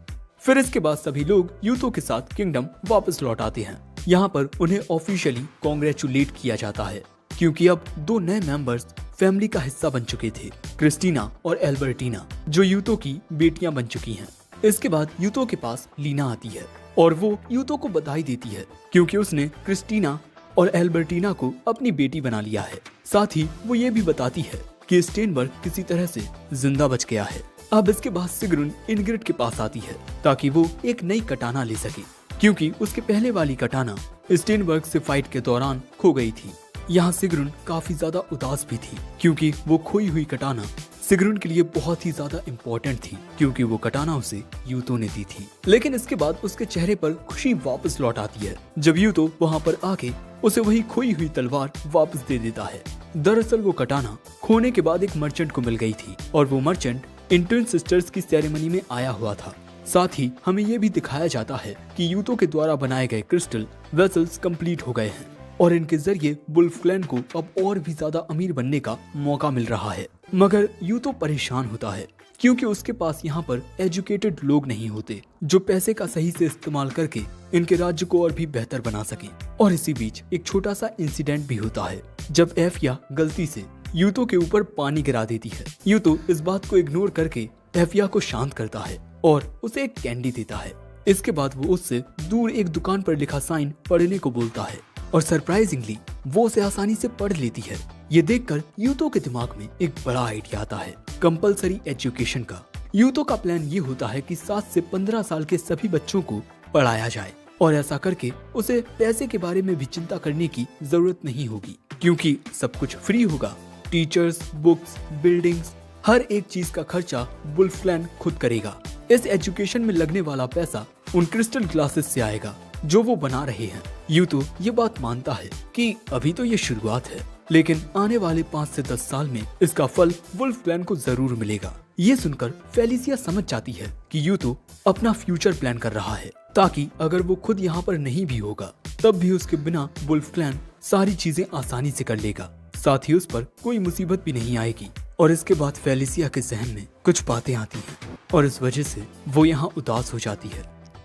फिर इसके बाद सभी लोग यूतो के साथ किंगडम वापस लौट आते हैं। यहाँ पर उन्हें ऑफिशियली कॉन्ग्रेचुलेट किया जाता है क्योंकि अब 2 नए मेंबर्स फैमिली का हिस्सा बन चुके थे, क्रिस्टीना और एल्बर्टीना, जो यूतो की बेटियां बन चुकी हैं। इसके बाद यूतो के पास लीना आती है और वो यूतो को बधाई देती है क्योंकि उसने क्रिस्टीना और एल्बर्टीना को अपनी बेटी बना लिया है। साथ ही वो ये भी बताती है कि स्टेनबर्ग किसी तरह से जिंदा बच गया है। अब इसके बाद सिग्रुन इनग्रिड के पास आती है ताकि वो एक नई कटाना ले सके, क्योंकि उसके पहले वाली कटाना स्टेनबर्ग से फाइट के दौरान खो गई थी। यहाँ सिग्रुन काफी ज्यादा उदास भी थी क्योंकि वो खोई हुई कटाना सिग्रुन के लिए बहुत ही ज्यादा इम्पोर्टेंट थी, क्योंकि वो कटाना उसे यूतो ने दी थी। लेकिन इसके बाद उसके चेहरे पर खुशी वापस लौट आती है जब यूतो वहाँ पर आके उसे वही खोई हुई तलवार वापस दे देता है। दरअसल वो कटाना खोने के बाद एक मर्चेंट को मिल गई थी और वो मर्चेंट इन ट्विन सिस्टर्स की सेरेमनी में आया हुआ था। साथ ही हमें ये भी दिखाया जाता है कि यूतो के द्वारा बनाए गए क्रिस्टल वेसल्स कंप्लीट हो गए हैं और इनके जरिए वुल्फ क्लैन को अब और भी ज्यादा अमीर बनने का मौका मिल रहा है। मगर यूतो परेशान होता है क्योंकि उसके पास यहाँ पर एजुकेटेड लोग नहीं होते जो पैसे का सही से इस्तेमाल करके इनके राज्य को और भी बेहतर बना सके। और इसी बीच एक छोटा सा इंसिडेंट भी होता है जब एफिया गलती से यूतो के ऊपर पानी गिरा देती है। यूतो इस बात को इग्नोर करके एफिया को शांत करता है और उसे एक कैंडी देता है। इसके बाद वो उससे दूर एक दुकान पर लिखा साइन पढ़ने को बोलता है और सरप्राइजिंगली वो उसे आसानी से पढ़ लेती है। ये देखकर यूतो के दिमाग में एक बड़ा आइडिया आता है, कंपलसरी एजुकेशन का। यूतो का प्लान ये होता है कि 7 से 15 साल के सभी बच्चों को पढ़ाया जाए और ऐसा करके उसे पैसे के बारे में भी चिंता करने की जरूरत नहीं होगी क्योंकि सब कुछ फ्री होगा। टीचर्स, बुक्स, बिल्डिंग्स, हर एक चीज का खर्चा वुल्फ क्लैन खुद करेगा। इस एजुकेशन में लगने वाला पैसा उन क्रिस्टल ग्लासेस से आएगा जो वो बना रहे हैं। यूतो ये बात मानता है कि अभी तो ये शुरुआत है, लेकिन आने वाले 5 से 10 साल में इसका फल वुल्फ क्लैन को जरूर मिलेगा। ये सुनकर फेलिसिया समझ जाती है कि यूतो अपना फ्यूचर प्लान कर रहा है ताकि अगर वो खुद यहाँ पर नहीं भी होगा तब भी उसके बिना वुल्फ क्लैन सारी चीजें आसानी से कर लेगा, साथ ही उस पर कोई मुसीबत भी नहीं आएगी। और इसके बाद फेलिसिया के जहन में कुछ बातें आती हैं। और इस वजह से वो यहाँ उदास हो जाती है।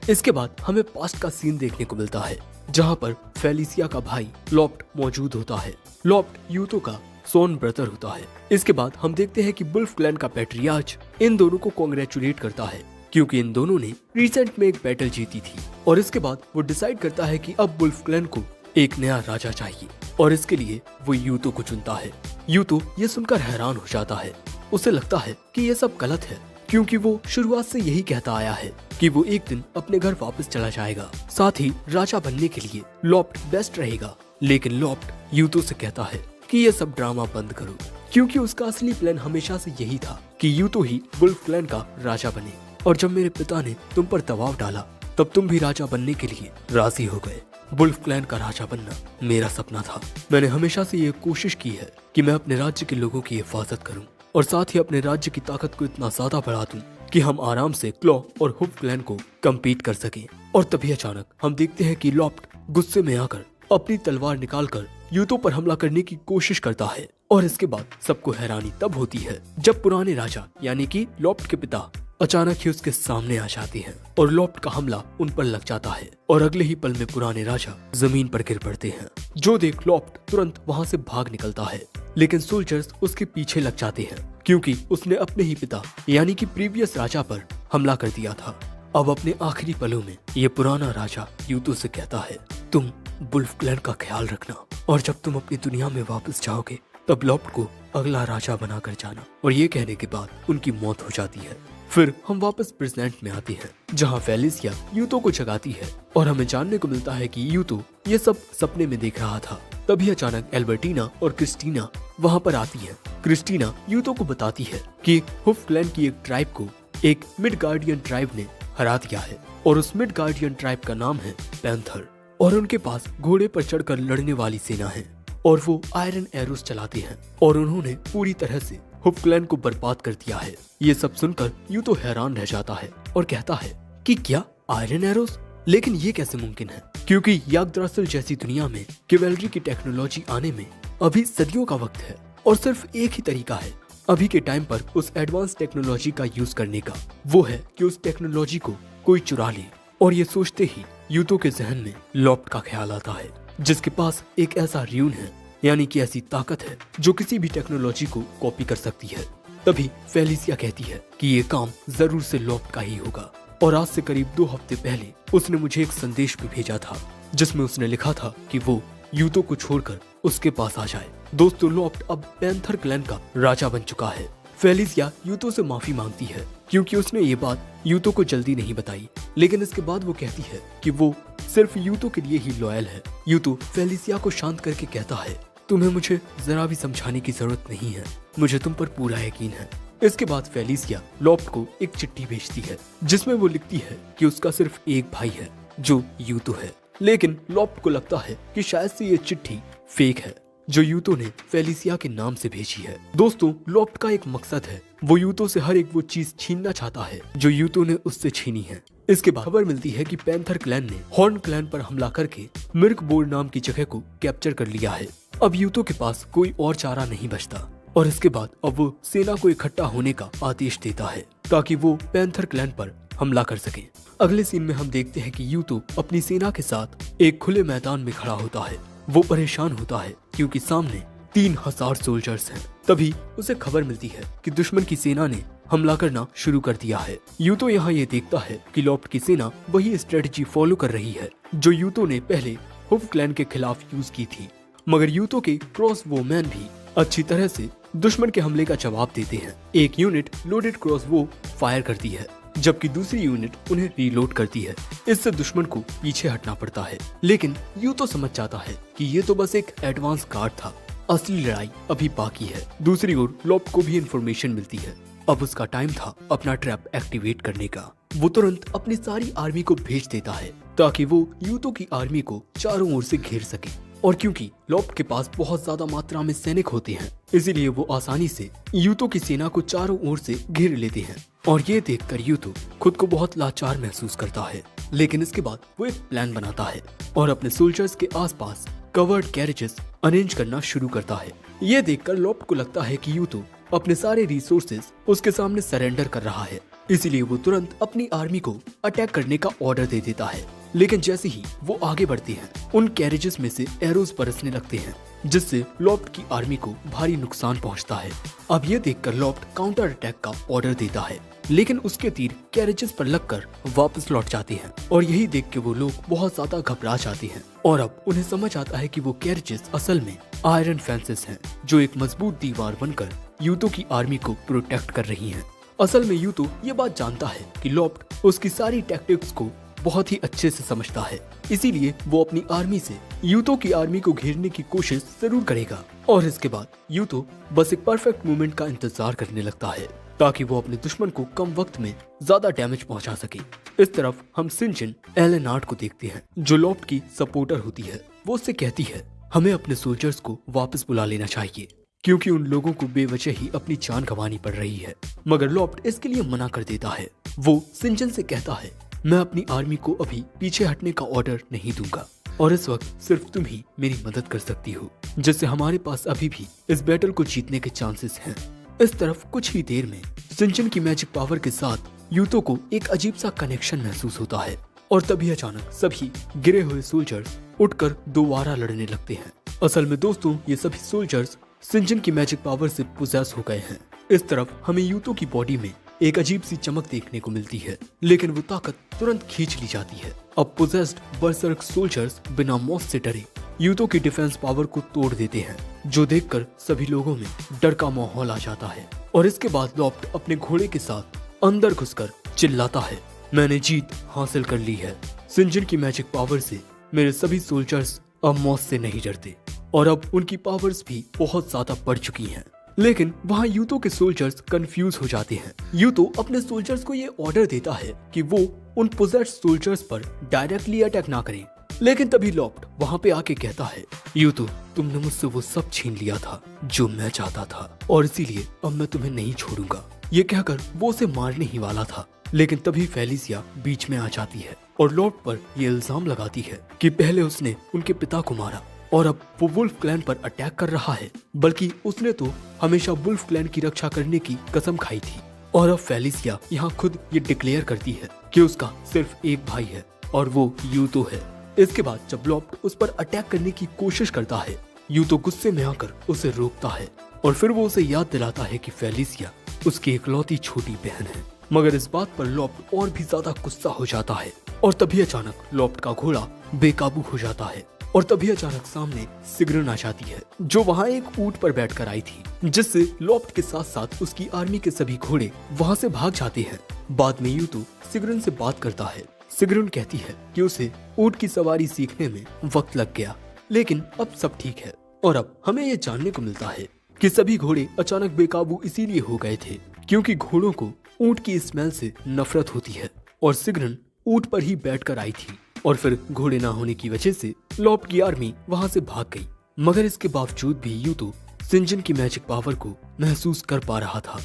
इसके बाद हमें पास्ट का सीन देखने को मिलता है जहाँ पर फेलिसिया का भाई लॉफ्ट मौजूद होता है। लॉफ्ट यूतो का सोन ब्रदर होता है। इसके बाद हम देखते हैं कि वुल्फ क्लैन का पैट्रियार्च इन दोनों को कांग्रेचुलेट करता है क्योंकि इन दोनों ने रिसेंट में एक बैटल जीती थी। और इसके बाद वो डिसाइड करता है कि अब वुल्फ क्लैन को एक नया राजा चाहिए और इसके लिए वो यूतो को चुनता है। यूतो ये सुनकर हैरान हो जाता है। उसे लगता है कि ये सब गलत है क्योंकि वो शुरुआत से यही कहता आया है कि वो एक दिन अपने घर वापस चला जाएगा, साथ ही राजा बनने के लिए लॉफ्ट बेस्ट रहेगा। लेकिन लॉफ्ट यूतो से कहता है कि ये सब ड्रामा बंद करो क्योंकि उसका असली प्लान हमेशा से यही था कि यूतो ही वुल्फ क्लैन का राजा बने। और जब मेरे पिता ने तुम पर दबाव डाला तब तुम भी राजा बनने के लिए राजी हो गए। वुल्फ क्लैन का राजा बनना मेरा सपना था। मैंने हमेशा से ये कोशिश की है कि मैं अपने राज्य के लोगों की हिफाजत करूं और साथ ही अपने राज्य की ताकत को इतना ज्यादा बढ़ा दूं कि हम आराम से क्लॉ और हुफ क्लैन को कम्पीट कर सकें। और तभी अचानक हम देखते हैं कि लॉफ्ट गुस्से में आकर अपनी तलवार निकालकर यूतो पर हमला करने की कोशिश करता है। और इसके बाद सबको हैरानी तब होती है जब पुराने राजा यानी कि लॉफ्ट के पिता अचानक ही उसके सामने आ जाते हैं और लॉफ्ट का हमला उन पर लग जाता है और अगले ही पल में पुराने राजा जमीन पर गिर पड़ते हैं। जो देख लॉफ्ट तुरंत वहां से भाग निकलता है, लेकिन सोल्जर्स उसके पीछे लग जाते हैं क्योंकि उसने अपने ही पिता यानी कि प्रीवियस राजा पर हमला कर दिया था। अब अपने आखिरी पलों में ये पुराना राजा यूतो से कहता है, तुम वुल्फ क्लैन का ख्याल रखना और जब तुम अपनी दुनिया में वापस जाओगे तब लॉफ्ट को अगला राजा बनाकर जाना। और ये कहने के बाद उनकी मौत हो जाती है। फिर हम वापस प्रेजेंट में आते हैं जहाँ फेलिसिया यूतो को जगाती है और हमें जानने को मिलता है कि यूतो ये सब सपने में देख रहा था। तभी अचानक एल्बर्टीना और क्रिस्टीना वहाँ पर आती है। क्रिस्टीना यूतो को बताती है कि हुफ क्लैन की एक ट्राइब को एक मिडगार्डियन ट्राइब ने हरा दिया है और उस मिडगार्डियन ट्राइब का नाम है पैंथर और उनके पास घोड़े पर चढ़कर लड़ने वाली सेना है और वो आयरन एरोस चलाते हैं और उन्होंने पूरी तरह से हुफ क्लैन को बर्बाद कर दिया है। ये सब सुनकर यूतो हैरान रह जाता है और कहता है कि क्या आयरन एरोस, लेकिन ये कैसे मुमकिन है क्योंकि याग्द्रासिल जैसी दुनिया में कैवेलरी की टेक्नोलॉजी आने में अभी सदियों का वक्त है और सिर्फ एक ही तरीका है अभी के टाइम पर उस एडवांस टेक्नोलॉजी का यूज करने का, वो है कि उस टेक्नोलॉजी को कोई चुरा ले। और ये सोचते ही यूतो के जहन में लॉफ्ट का ख्याल आता है जिसके पास एक ऐसा र्यून है यानी कि ऐसी ताकत है जो किसी भी टेक्नोलॉजी को कॉपी कर सकती है। तभी फेलिसिया कहती है कि ये काम जरूर से लॉफ्ट का ही होगा और आज से करीब 2 हफ्ते पहले उसने मुझे एक संदेश भी भेजा था जिसमें उसने लिखा था कि वो यूतो को छोड़कर उसके पास आ जाए। दोस्तों, लॉफ्ट अब पैंथर क्लैन का राजा बन चुका है। फेलिसिया यूतो से माफी मांगती है क्योंकि उसने ये बात यूतो को जल्दी नहीं बताई, लेकिन इसके बाद वो कहती है कि वो सिर्फ यूतो के लिए ही लॉयल है। यूतो फेलिसिया को शांत करके कहता है, तुम्हें मुझे जरा भी समझाने की जरूरत नहीं है, मुझे तुम पर पूरा यकीन है। इसके बाद फेलिसिया लॉफ्ट को एक चिट्ठी भेजती है जिसमें वो लिखती है कि उसका सिर्फ एक भाई है जो यूतो है, लेकिन लॉफ्ट को लगता है कि शायद से ये चिट्ठी फेक है जो यूतो ने फेलिसिया के नाम से भेजी है। दोस्तों, लॉफ्ट का एक मकसद है, वो यूतो से हर एक वो चीज छीनना चाहता है जो यूतो ने उससे छीनी है। इसके बाद खबर मिलती है कि पैंथर क्लैन ने हॉर्न क्लैन पर हमला करके मिर्क बोर्ड नाम की जगह को कैप्चर कर लिया है। अब यूतो के पास कोई और चारा नहीं बचता और इसके बाद अब वो सेना को इकट्ठा होने का आदेश देता है ताकि वो पैंथर क्लैन पर हमला कर सके। अगले सीन में हम देखते हैं कि यूतो अपनी सेना के साथ एक खुले मैदान में खड़ा होता है। वो परेशान होता है क्योंकि सामने 3000 सोल्जर्स हैं। तभी उसे खबर मिलती है कि दुश्मन की सेना ने हमला करना शुरू कर दिया है। यूतो यहाँ ये देखता है कि लॉफ्ट की सेना वही स्ट्रेटजी फॉलो कर रही है जो यूतो ने पहले हुफ क्लैन के खिलाफ यूज की थी, मगर यूतो के क्रॉसबो मैन भी अच्छी तरह से दुश्मन के हमले का जवाब देते हैं। एक यूनिट लोडेड क्रॉसबो फायर करती है जबकि दूसरी यूनिट उन्हें रीलोड करती है। इससे दुश्मन को पीछे हटना पड़ता है, लेकिन यूतो समझ जाता है कि ये तो बस एक एडवांस कार्ड था, असली लड़ाई अभी बाकी है। दूसरी ओर लॉफ्ट को भी इंफॉर्मेशन मिलती है। अब उसका टाइम था अपना ट्रैप एक्टिवेट करने का। वो तुरंत अपनी सारी आर्मी को भेज देता है ताकि वो यूतो की आर्मी को चारों ओर से घेर सके। और क्योंकि लॉफ्ट के पास बहुत ज्यादा मात्रा में सैनिक होते हैं, इसीलिए वो आसानी से यूतो की सेना को चारों ओर से घेर लेते हैं। और ये देखकर यूतो खुद को बहुत लाचार महसूस करता है, लेकिन इसके बाद वो एक प्लान बनाता है और अपने सोल्जर्स के आसपास कवर्ड कैरेजेस अरेंज करना शुरू करता है। ये देखकर लॉफ्ट को लगता है कि यूतो अपने सारे रिसोर्सेज उसके सामने सरेंडर कर रहा है इसीलिए वो तुरंत अपनी आर्मी को अटैक करने का ऑर्डर दे देता है। लेकिन जैसे ही वो आगे बढ़ते हैं, उन कैरेजेस में से एरोज बरसने लगते हैं, जिससे लॉफ्ट की आर्मी को भारी नुकसान पहुंचता है। अब ये देखकर लॉफ्ट काउंटर अटैक का ऑर्डर देता है, लेकिन उसके तीर कैरेजेस पर लगकर वापस लौट जाते हैं और यही देख के वो लोग बहुत ज्यादा घबरा जाते हैं और अब उन्हें समझ आता है कि वो कैरेजेस असल में आयरन फेंसेस हैं, जो एक मजबूत दीवार बनकर यूतो की आर्मी को प्रोटेक्ट कर रही हैं। असल में यूतो ये बात जानता है कि लॉफ्ट उसकी सारी टैक्टिक्स को बहुत ही अच्छे से समझता है, इसीलिए वो अपनी आर्मी से यूतो की आर्मी को घेरने की कोशिश जरूर करेगा। और इसके बाद यूतो बस एक परफेक्ट मोमेंट का इंतजार करने लगता है ताकि वो अपने दुश्मन को कम वक्त में ज्यादा डैमेज पहुंचा सके। इस तरफ हम सिंजन एलेनार्ड को देखते हैं, जो लॉफ्ट की सपोर्टर होती है। वो उससे कहती है, हमें अपने सोल्जर्स को वापस बुला लेना चाहिए, क्योंकि उन लोगों को बेवजह ही अपनी जान गंवानी पड़ रही है। मगर लॉफ्ट इसके लिए मना कर देता है। वो सिंजन से कहता है, मैं अपनी आर्मी को अभी पीछे हटने का ऑर्डर नहीं दूंगा और इस वक्त सिर्फ तुम ही मेरी मदद कर सकती हो, जिससे हमारे पास अभी भी इस बैटल को जीतने के चांसेस हैं। इस तरफ कुछ ही देर में सिंजन की मैजिक पावर के साथ यूतो को एक अजीब सा कनेक्शन महसूस होता है और तभी अचानक सभी गिरे हुए सोल्जर्स उठकर दोबारा लड़ने लगते हैं। असल में दोस्तों, ये सभी सोल्जर्स सिंजन की मैजिक पावर से पोजेस हो गए हैं। इस तरफ हमें यूतो की बॉडी में एक अजीब सी चमक देखने को मिलती है, लेकिन वो ताकत तुरंत खींच ली जाती है। अब पोजेस्ड बर्सर्क सोल्जर्स बिना मौत से डरे यूतो की डिफेंस पावर को तोड़ देते हैं, जो देखकर सभी लोगों में डर का माहौल आ जाता है। और इसके बाद लॉफ्ट अपने घोड़े के साथ अंदर घुसकर चिल्लाता है, मैंने जीत हासिल कर ली है। सिंजन की मैजिक पावर से मेरे सभी सोल्जर्स अब मौत से नहीं डरते और अब उनकी पावर्स भी बहुत ज्यादा बढ़ चुकी हैं। लेकिन वहाँ यूतो के सोल्जर्स कंफ्यूज हो जाते हैं। यूतो अपने सोल्जर्स को ये ऑर्डर देता है कि वो उन पोजेस्ड सोल्जर्स पर डायरेक्टली अटैक ना करें, लेकिन तभी लॉफ्ट वहाँ पे आके कहता है, यूतो, तुमने मुझसे वो सब छीन लिया था जो मैं चाहता था और इसीलिए अब मैं तुम्हें नहीं छोड़ूंगा। ये कहकर वो उसे मारने ही वाला था, लेकिन तभी फेलिसिया बीच में आ जाती है और लॉफ्ट पर ये इल्जाम लगाती है कि पहले उसने उनके पिता को मारा और अब वो वुल्फ क्लैन पर अटैक कर रहा है, बल्कि उसने तो हमेशा वुल्फ क्लैन की रक्षा करने की कसम खाई थी। और अब फेलिसिया यहाँ खुद ये डिक्लेयर करती है कि उसका सिर्फ एक भाई है और वो यूतो है। इसके बाद जब लॉफ्ट उस पर अटैक करने की कोशिश करता है, यूतो गुस्से में आकर उसे रोकता है और फिर वो उसे याद दिलाता है कि फेलिसिया उसकी इकलौती छोटी बहन है। मगर इस बात पर लॉफ्ट और भी ज्यादा गुस्सा हो जाता है और तभी अचानक लॉफ्ट का घोड़ा बेकाबू हो जाता है और तभी अचानक सामने सिग्रन आ जाती है, जो वहाँ एक ऊंट पर बैठकर आई थी, जिससे लॉफ्ट के साथ साथ उसकी आर्मी के सभी घोड़े वहाँ से भाग जाते हैं। बाद में यूतो सिग्रन से बात करता है। सिग्रन कहती है कि उसे ऊंट की सवारी सीखने में वक्त लग गया, लेकिन अब सब ठीक है। और अब हमें ये जानने को मिलता है कि सभी घोड़े अचानक बेकाबू इसीलिए हो गए थे क्योंकि घोड़ों को ऊंट की स्मेल से नफरत होती है और सिग्रन ऊंट पर ही बैठकर आई थी और फिर घोड़े ना होने की वजह से लॉफ्ट की आर्मी वहां से भाग गई। मगर इसके बावजूद भी यूतो सिंजन की मैजिक पावर को महसूस कर पा रहा था।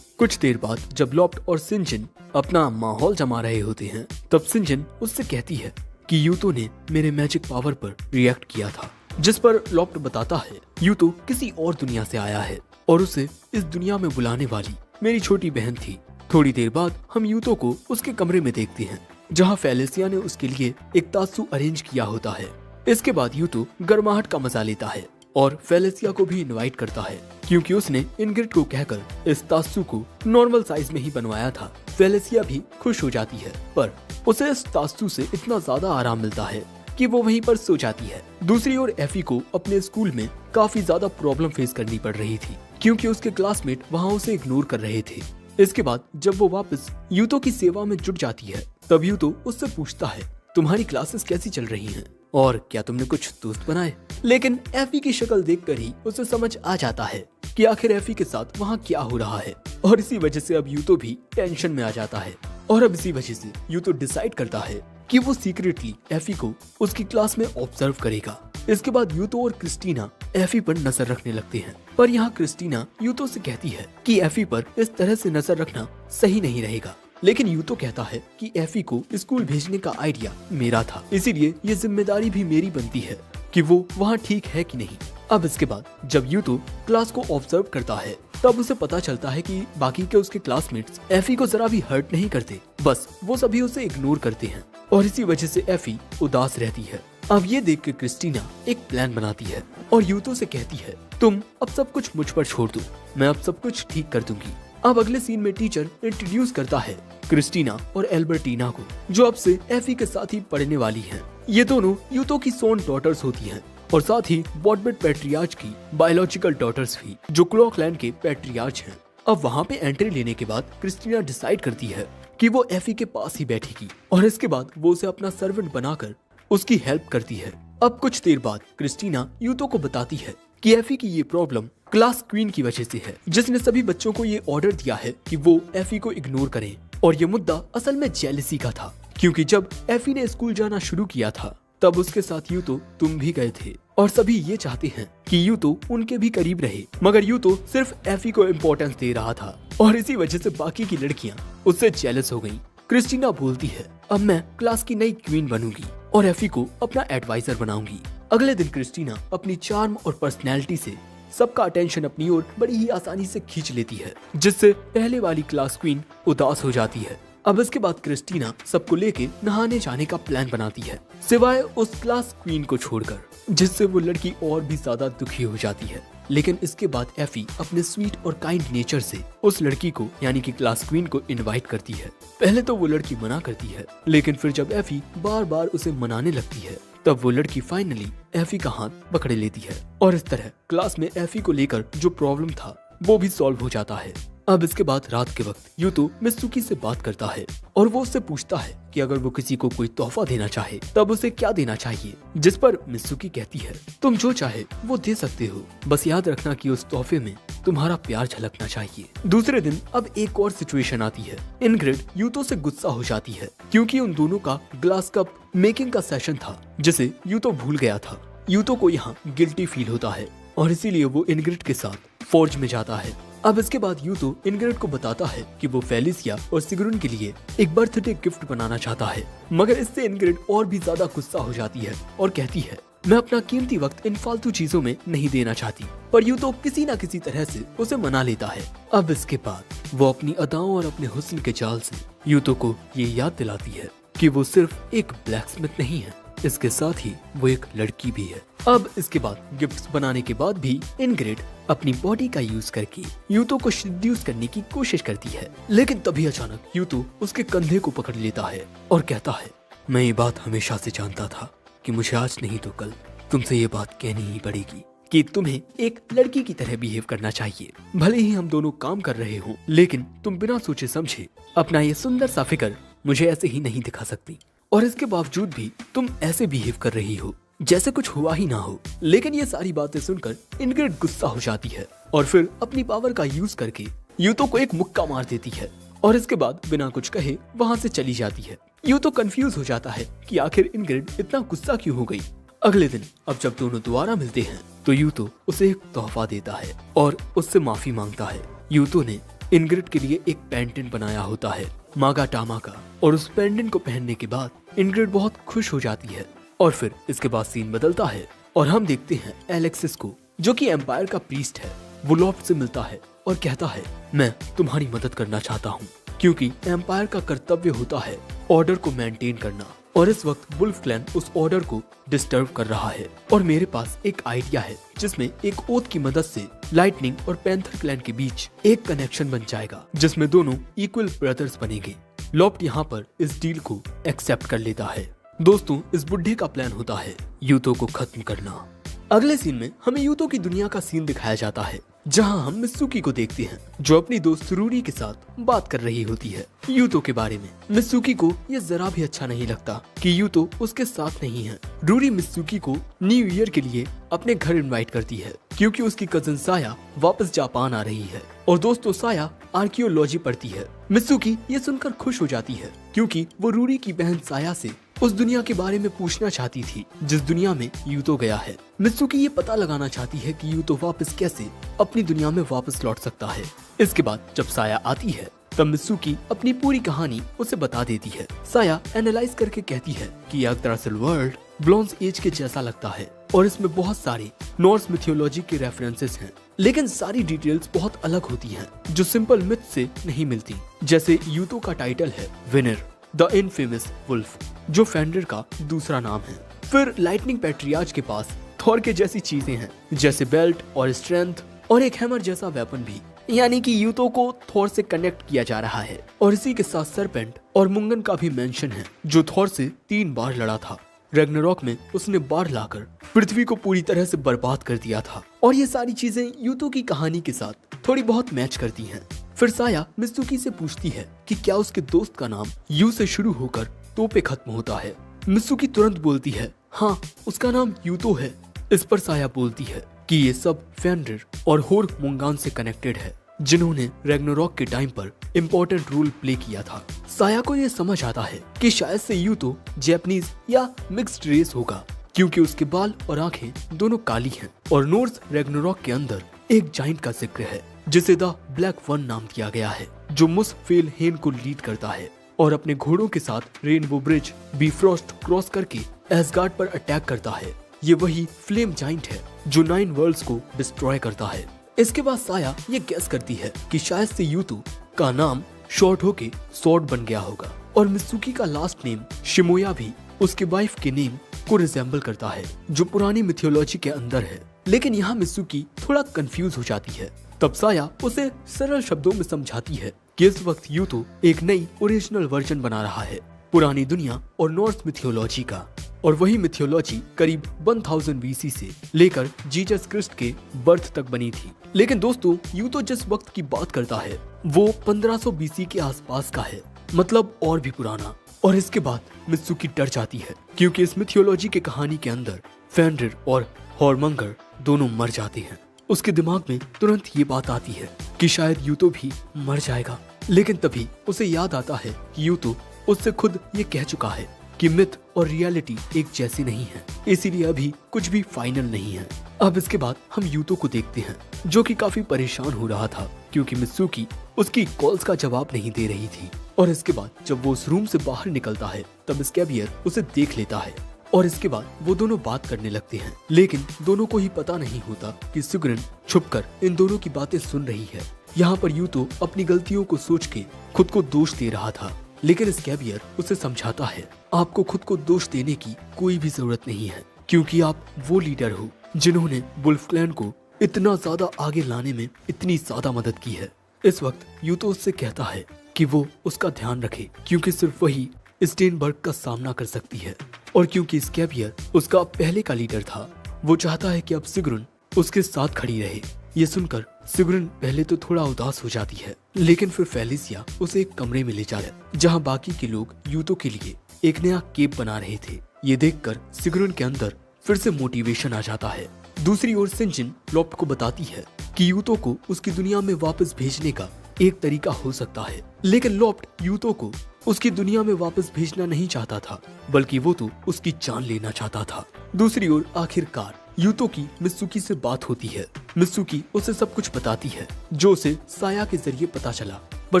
कुछ देर बाद जब लॉफ्ट और सिंजन अपना माहौल जमा रहे होते हैं, तब सिंजन उससे कहती है कि यूतो ने मेरे मैजिक पावर पर रिएक्ट किया था, जिस पर लॉफ्ट बताता है यूतो किसी और दुनिया से आया है और उसे इस दुनिया में बुलाने वाली मेरी छोटी बहन थी। थोड़ी देर बाद हम यूतो को उसके कमरे में देखते हैं, जहाँ फेलिसिया ने उसके लिए एक तासु अरेंज किया होता है। इसके बाद यूतो गर्माहट का मजा लेता है और फेलिसिया को भी इनवाइट करता है, क्योंकि उसने इनग्रिड को कहकर इस तासु को नॉर्मल साइज में ही बनवाया था। फेलिसिया भी खुश हो जाती है, पर उसे इस तासु से इतना ज्यादा आराम मिलता है कि वो वहीं पर सो जाती है। दूसरी ओर एफी को अपने स्कूल में काफी ज्यादा प्रॉब्लम फेस करनी पड़ रही थी, क्योंकि उसके क्लासमेट वहाँ उसे इग्नोर कर रहे थे। इसके बाद जब वो वापस यूतो की सेवा में जुट जाती है, तब यूतो उससे पूछता है, तुम्हारी क्लासेस कैसी चल रही हैं और क्या तुमने कुछ दोस्त बनाए? लेकिन एफी की शक्ल देखकर ही उसे समझ आ जाता है कि आखिर एफी के साथ वहाँ क्या हो रहा है और इसी वजह से अब यूतो भी टेंशन में आ जाता है। और अब इसी वजह से यूतो डिसाइड करता है कि वो सीक्रेटली एफी को उसकी क्लास में ऑब्जर्व करेगा। इसके बाद यूतो और क्रिस्टीना एफी पर नजर रखने लगते हैं, पर यहाँ क्रिस्टीना यूतो से कहती है कि एफी पर इस तरह से नजर रखना सही नहीं रहेगा। लेकिन यूतो कहता है कि एफी को स्कूल भेजने का आइडिया मेरा था, इसीलिए ये जिम्मेदारी भी मेरी बनती है कि वो वहाँ ठीक है कि नहीं। अब इसके बाद जब यूतो क्लास को ऑब्जर्व करता है तब उसे पता चलता है कि बाकी के उसके क्लासमेट्स एफी को जरा भी हर्ट नहीं करते, बस वो सभी उसे इग्नोर करते हैं और इसी वजह से एफी उदास रहती है। अब ये देख के क्रिस्टीना एक प्लान बनाती है और यूतो से कहती है तुम अब सब कुछ मुझ पर छोड़ दो, मैं अब सब कुछ ठीक कर दूंगी। अब अगले सीन में टीचर इंट्रोड्यूस करता है क्रिस्टीना और एल्बर्टीना को, जो अब से एफी के साथ ही पढ़ने वाली हैं। ये दोनों यूतो की सोन डॉटर्स होती हैं और साथ ही बॉटबेट पैट्रियार्च की बायोलॉजिकल डॉटर्स भी, जो क्लॉकलैंड के पैट्रियार्च हैं। अब वहाँ पे एंट्री लेने के बाद क्रिस्टीना डिसाइड करती है कि वो एफी के पास ही बैठेगी और इसके बाद वो उसे अपना सर्वेंट बनाकर उसकी हेल्प करती है। अब कुछ देर बाद क्रिस्टीना यूतो को बताती है कि एफी की ये प्रॉब्लम क्लास क्वीन की वजह से है, जिसने सभी बच्चों को ये ऑर्डर दिया है कि वो एफी को इग्नोर करें। और ये मुद्दा असल में जेलसी का था, क्योंकि जब एफी ने स्कूल जाना शुरू किया था तब उसके साथ यूतो तुम भी गए थे और सभी ये चाहते हैं कि यूतो उनके भी करीब रहे, मगर यूतो सिर्फ एफी को इम्पोर्टेंस दे रहा था और इसी वजह से बाकी की लड़कियां उससे जेलस हो गईं। क्रिस्टीना बोलती है अब मैं क्लास की नई क्वीन बनूंगी और एफी को अपना एडवाइजर बनाऊंगी। अगले दिन क्रिस्टीना अपनी चार्म और पर्सनैलिटी से सबका अटेंशन अपनी ओर बड़ी ही आसानी से खींच लेती है, जिससे पहले वाली क्लास क्वीन उदास हो जाती है। अब इसके बाद क्रिस्टीना सबको लेके नहाने जाने का प्लान बनाती है, सिवाय उस क्लास क्वीन को छोड़कर, जिससे वो लड़की और भी ज्यादा दुखी हो जाती है। लेकिन इसके बाद एफी अपने स्वीट और काइंड नेचर से उस लड़की को यानी कि क्लास क्वीन को इनवाइट करती है। पहले तो वो लड़की मना करती है, लेकिन फिर जब एफी बार बार उसे मनाने लगती है तब वो लड़की फाइनली एफी का हाथ पकड़ लेती है और इस तरह क्लास में एफी को लेकर जो प्रॉब्लम था वो भी सॉल्व हो जाता है। अब इसके बाद रात के वक्त यूतो मित्सुकी से बात करता है और वो उससे पूछता है कि अगर वो किसी को कोई तोहफा देना चाहे तब उसे क्या देना चाहिए, जिस पर मित्सुकी कहती है तुम जो चाहे वो दे सकते हो, बस याद रखना कि उस तोहफे में तुम्हारा प्यार झलकना चाहिए। दूसरे दिन अब एक और सिचुएशन आती है। इनग्रिड यूतो से गुस्सा हो जाती है क्योंकि उन दोनों का ग्लास कप मेकिंग का सेशन था जिसे यूतो भूल गया था। यूतो को यहाँ गिल्टी फील होता है और इसीलिए वो इनग्रिड के साथ फोर्ज में जाता है। अब इसके बाद यूतो इनग्रिड को बताता है कि वो फेलिसिया और सिगरुन के लिए एक बर्थडे गिफ्ट बनाना चाहता है, मगर इससे इनग्रिड और भी ज्यादा गुस्सा हो जाती है और कहती है मैं अपना कीमती वक्त इन फालतू चीजों में नहीं देना चाहती, पर यूतो किसी न किसी तरह से उसे मना लेता है। अब इसके बाद वो अपनी अदाओं और अपने हुस्न के जाल से यूतो को ये याद दिलाती है कि वो सिर्फ एक ब्लैकस्मिथ नहीं है, इसके साथ ही वो एक लड़की भी है। अब इसके बाद गिफ्ट्स बनाने के बाद भी इनग्रिड अपनी बॉडी का यूज करके यूतो को सेड्यूस करने की कोशिश करती है, लेकिन तभी अचानक यूतो उसके कंधे को पकड़ लेता है और कहता है मैं ये बात हमेशा से जानता था कि मुझे आज नहीं तो कल तुमसे ये बात कहनी ही पड़ेगी कि तुम्हें एक लड़की की तरह बिहेव करना चाहिए। भले ही हम दोनों काम कर रहे हो, लेकिन तुम बिना सोचे समझे अपना ये सुंदर सा फिकर मुझे ऐसे ही नहीं दिखा सकती, और इसके बावजूद भी तुम ऐसे बिहेव कर रही हो जैसे कुछ हुआ ही ना हो। लेकिन ये सारी बातें सुनकर इनग्रिड गुस्सा हो जाती है और फिर अपनी पावर का यूज करके यूतो को एक मुक्का मार देती है और इसके बाद बिना कुछ कहे वहाँ से चली जाती है। यूतो कंफ्यूज हो जाता है कि आखिर इनग्रिड इतना गुस्सा क्यों हो गई। अगले दिन अब जब दोनों दोबारा मिलते हैं तो यूतो उसे एक तोहफा देता है और उससे माफी मांगता है। यूतो ने इनग्रिड के लिए एक पेंडेंट बनाया होता है मागा टामा का, और उस पेंडेंट को पहनने के बाद इनग्रिड बहुत खुश हो जाती है। और फिर इसके बाद सीन बदलता है और हम देखते हैं एलेक्सिस को, जो कि एम्पायर का प्रीस्ट है। वो लॉफ्ट से मिलता है और कहता है मैं तुम्हारी मदद करना चाहता हूँ, क्योंकि एम्पायर का कर्तव्य होता है ऑर्डर को मेंटेन करना, और इस वक्त वुल्फ क्लैन उस ऑर्डर को डिस्टर्ब कर रहा है। और मेरे पास एक आइडिया है जिसमें एक ओथ की मदद से लाइटनिंग और पैंथर क्लैन के बीच एक कनेक्शन बन जाएगा, जिसमें दोनों इक्वल ब्रदर्स बनेंगे। लॉफ्ट यहाँ पर इस डील को एक्सेप्ट कर लेता है। दोस्तों, इस बुढ़े का प्लान होता है यूतो को खत्म करना। अगले सीन में हमें यूतो की दुनिया का सीन दिखाया जाता है, जहां हम मित्सुकी को देखते हैं जो अपनी दोस्त रूरी के साथ बात कर रही होती है यूतो के बारे में। मित्सुकी को ये जरा भी अच्छा नहीं लगता कि यूतो उसके साथ नहीं है। रूरी मित्सुकी को न्यू ईयर के लिए अपने घर इनवाइट करती है क्योंकि उसकी कजिन साया वापस जापान आ रही है और दोस्तों साया आर्कियोलॉजी पढ़ती है। मित्सुकी ये सुनकर खुश हो जाती है क्योंकि वो रूरी की बहन साया से उस दुनिया के बारे में पूछना चाहती थी जिस दुनिया में यूतो गया है। मित्सुकी ये पता लगाना चाहती है कि यूतो वापस कैसे अपनी दुनिया में वापस लौट सकता है। इसके बाद जब साया आती है तब मित्सुकी अपनी पूरी कहानी उसे बता देती है। साया एनालाइज करके कहती है कि यह दरअसल वर्ल्ड ब्रॉन्ज एज के जैसा लगता है और इसमें बहुत सारे नॉर्स मिथोलॉजी के रेफरेंसेस हैं, लेकिन सारी डिटेल्स बहुत अलग होती हैं जो सिंपल मिथ से नहीं मिलती। जैसे यूतो का टाइटल है विनर द इनफेमस वुल्फ, जो फेंडर का दूसरा नाम है। फिर लाइटनिंग पैट्रियार्च के पास थॉर के जैसी चीजें हैं, जैसे बेल्ट और स्ट्रेंथ और एक हैमर जैसा वेपन भी, यानी कि यूतो को थॉर से कनेक्ट किया जा रहा है। और इसी के साथ सरपेंट और मुंगन का भी मेंशन है, जो थॉर से 3 बार लड़ा था। रैग्नारॉक में उसने बाढ़ लाकर पृथ्वी को पूरी तरह से बर्बाद कर दिया था। और ये सारी चीजें यूतो की कहानी के साथ थोड़ी बहुत मैच करती हैं। फिर साया मित्सुकी से पूछती है कि क्या उसके दोस्त का नाम यू से शुरू होकर तो पे खत्म होता है। मित्सुकी तुरंत बोलती है हाँ, उसका नाम यूतो है। इस पर साया बोलती है कि ये सब फेंडर और होर मुंगान से कनेक्टेड है, जिन्होंने रैग्नारॉक के टाइम पर इम्पोर्टेंट रोल प्ले किया था। साया को ये समझ आता है कि शायद से यूतो जैपनीज या मिक्स्ड रेस होगा, क्योंकि उसके बाल और आंखें दोनों काली हैं। और नॉर्स रैग्नारॉक के अंदर एक जाइंट का जिक्र है जिसे द ब्लैक वन नाम दिया गया है, जो मुसफेल हेन को लीड करता है और अपने घोड़ों के साथ रेनबो ब्रिज बीफ्रॉस्ट क्रॉस करके एसगार्ड पर अटैक करता है। ये वही फ्लेम जाइंट है जो 9 वर्ल्ड्स को डिस्ट्रॉय करता है। इसके बाद साया ये गेस करती है कि शायद से यूतो का नाम शॉर्ट होके सॉर्ड बन गया होगा। और मित्सुकी का लास्ट नेम शिमोया भी उसके वाइफ के नेम को रिजेंबल करता है, जो पुरानी मिथोलॉजी के अंदर है। लेकिन यहाँ मित्सुकी थोड़ा कंफ्यूज हो जाती है। तब साया उसे सरल शब्दों में समझाती है कि इस वक्त यूतो एक नई ओरिजिनल वर्जन बना रहा है पुरानी दुनिया और नॉर्स मिथोलॉजी का। और वही मिथोलॉजी करीब 1000 BC से लेकर जीसस क्रिस्ट के बर्थ तक बनी थी। लेकिन दोस्तों, यूतो जिस वक्त की बात करता है वो 1500 BC के आसपास का है, मतलब और भी पुराना। और इसके बाद मित्सुकी डर जाती है, क्योंकि इस मिथोलॉजी के कहानी के अंदर फेंडर और हॉर्मंगर दोनों मर जाते हैं। उसके दिमाग में तुरंत ये बात आती है कि शायद यूतो भी मर जाएगा। लेकिन तभी उसे याद आता है कि यूतो उससे खुद ये कह चुका है कि मिथ और रियलिटी एक जैसी नहीं है, इसीलिए अभी कुछ भी फाइनल नहीं है। अब इसके बाद हम यूतो को देखते हैं, जो कि काफी परेशान हो रहा था, क्योंकि मित्सुकी उसकी कॉल्स का जवाब नहीं दे रही थी। और इसके बाद जब वो उस रूम से बाहर निकलता है, तब स्कैबियर उसे देख लेता है और इसके बाद वो दोनों बात करने लगते हैं। लेकिन दोनों को ही पता नहीं होता कि सिग्रिन छुपकर इन दोनों की बातें सुन रही है। यहाँ पर यूतो अपनी गलतियों को सोच के खुद को दोष दे रहा था, लेकिन स्कैबियर उसे समझाता है आपको खुद को दोष देने की कोई भी जरूरत नहीं है, क्योंकि आप वो लीडर हो जिन्होंने वुल्फ क्लैन को इतना ज्यादा आगे लाने में इतनी ज्यादा मदद की है। इस वक्त यूतो उससे कहता है कि वो उसका ध्यान रखे, क्योंकि सिर्फ वही स्टेनबर्ग का सामना कर सकती है। और क्योंकि स्कैबियर उसका पहले का लीडर था, वो चाहता है कि अब सिग्रुन उसके साथ खड़ी रहे। ये सुनकर सिग्रुन पहले तो थोड़ा उदास हो जाती है, लेकिन फिर फेलिसिया उसे एक कमरे में ले जाता है जहाँ बाकी के लोग यूतो के लिए एक नया केप बना रहे थे। ये देखकर सिग्रुन के अंदर फिर से मोटिवेशन आ जाता है। दूसरी ओर सिंजिन लॉप्ट को बताती है कि यूतो को उसकी दुनिया में वापस भेजने का एक तरीका हो सकता है, लेकिन लॉप्ट यूतो को उसकी दुनिया में वापस भेजना नहीं चाहता था, बल्कि वो तो उसकी जान लेना चाहता था। दूसरी ओर आखिरकार यूतो की मित्सुकी से बात होती है। मित्सुकी उसे सब कुछ बताती है जो उसे साया के जरिए पता चला, पर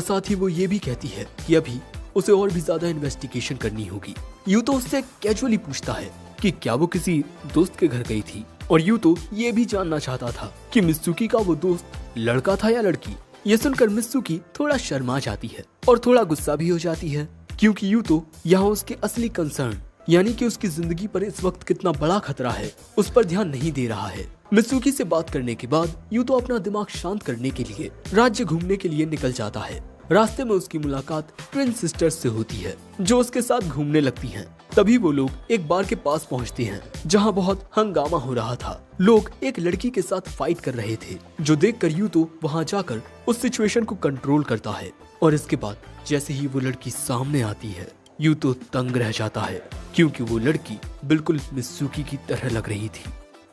साथ ही वो ये भी कहती है कि अभी उसे और भी ज्यादा इन्वेस्टिगेशन करनी होगी। यूतो उससे कैजुअली पूछता है कि क्या वो किसी दोस्त के घर गई थी, और यूतो ये भी जानना चाहता था कि मित्सुकी का वो दोस्त लड़का था या लड़की। ये सुनकर मित्सुकी थोड़ा शर्मा जाती है और थोड़ा गुस्सा भी हो जाती है, क्योंकि यूतो यहाँ उसके असली कंसर्न यानी कि उसकी जिंदगी पर इस वक्त कितना बड़ा खतरा है उस पर ध्यान नहीं दे रहा है। मित्सुकी से बात करने के बाद यूतो अपना दिमाग शांत करने के लिए राज्य घूमने के लिए निकल जाता है। रास्ते में उसकी मुलाकात ट्विन सिस्टर्स से होती है, जो उसके साथ घूमने लगती हैं। तभी वो लोग एक बार के पास पहुंचते हैं जहां बहुत हंगामा हो रहा था। लोग एक लड़की के साथ फाइट कर रहे थे, जो देखकर यूतो वहां जाकर उस सिचुएशन को कंट्रोल करता है। और इसके बाद जैसे ही वो लड़की सामने आती है, यूतो तंग रह जाता है, क्योंकि वो लड़की बिल्कुल मित्सुकी की तरह लग रही थी।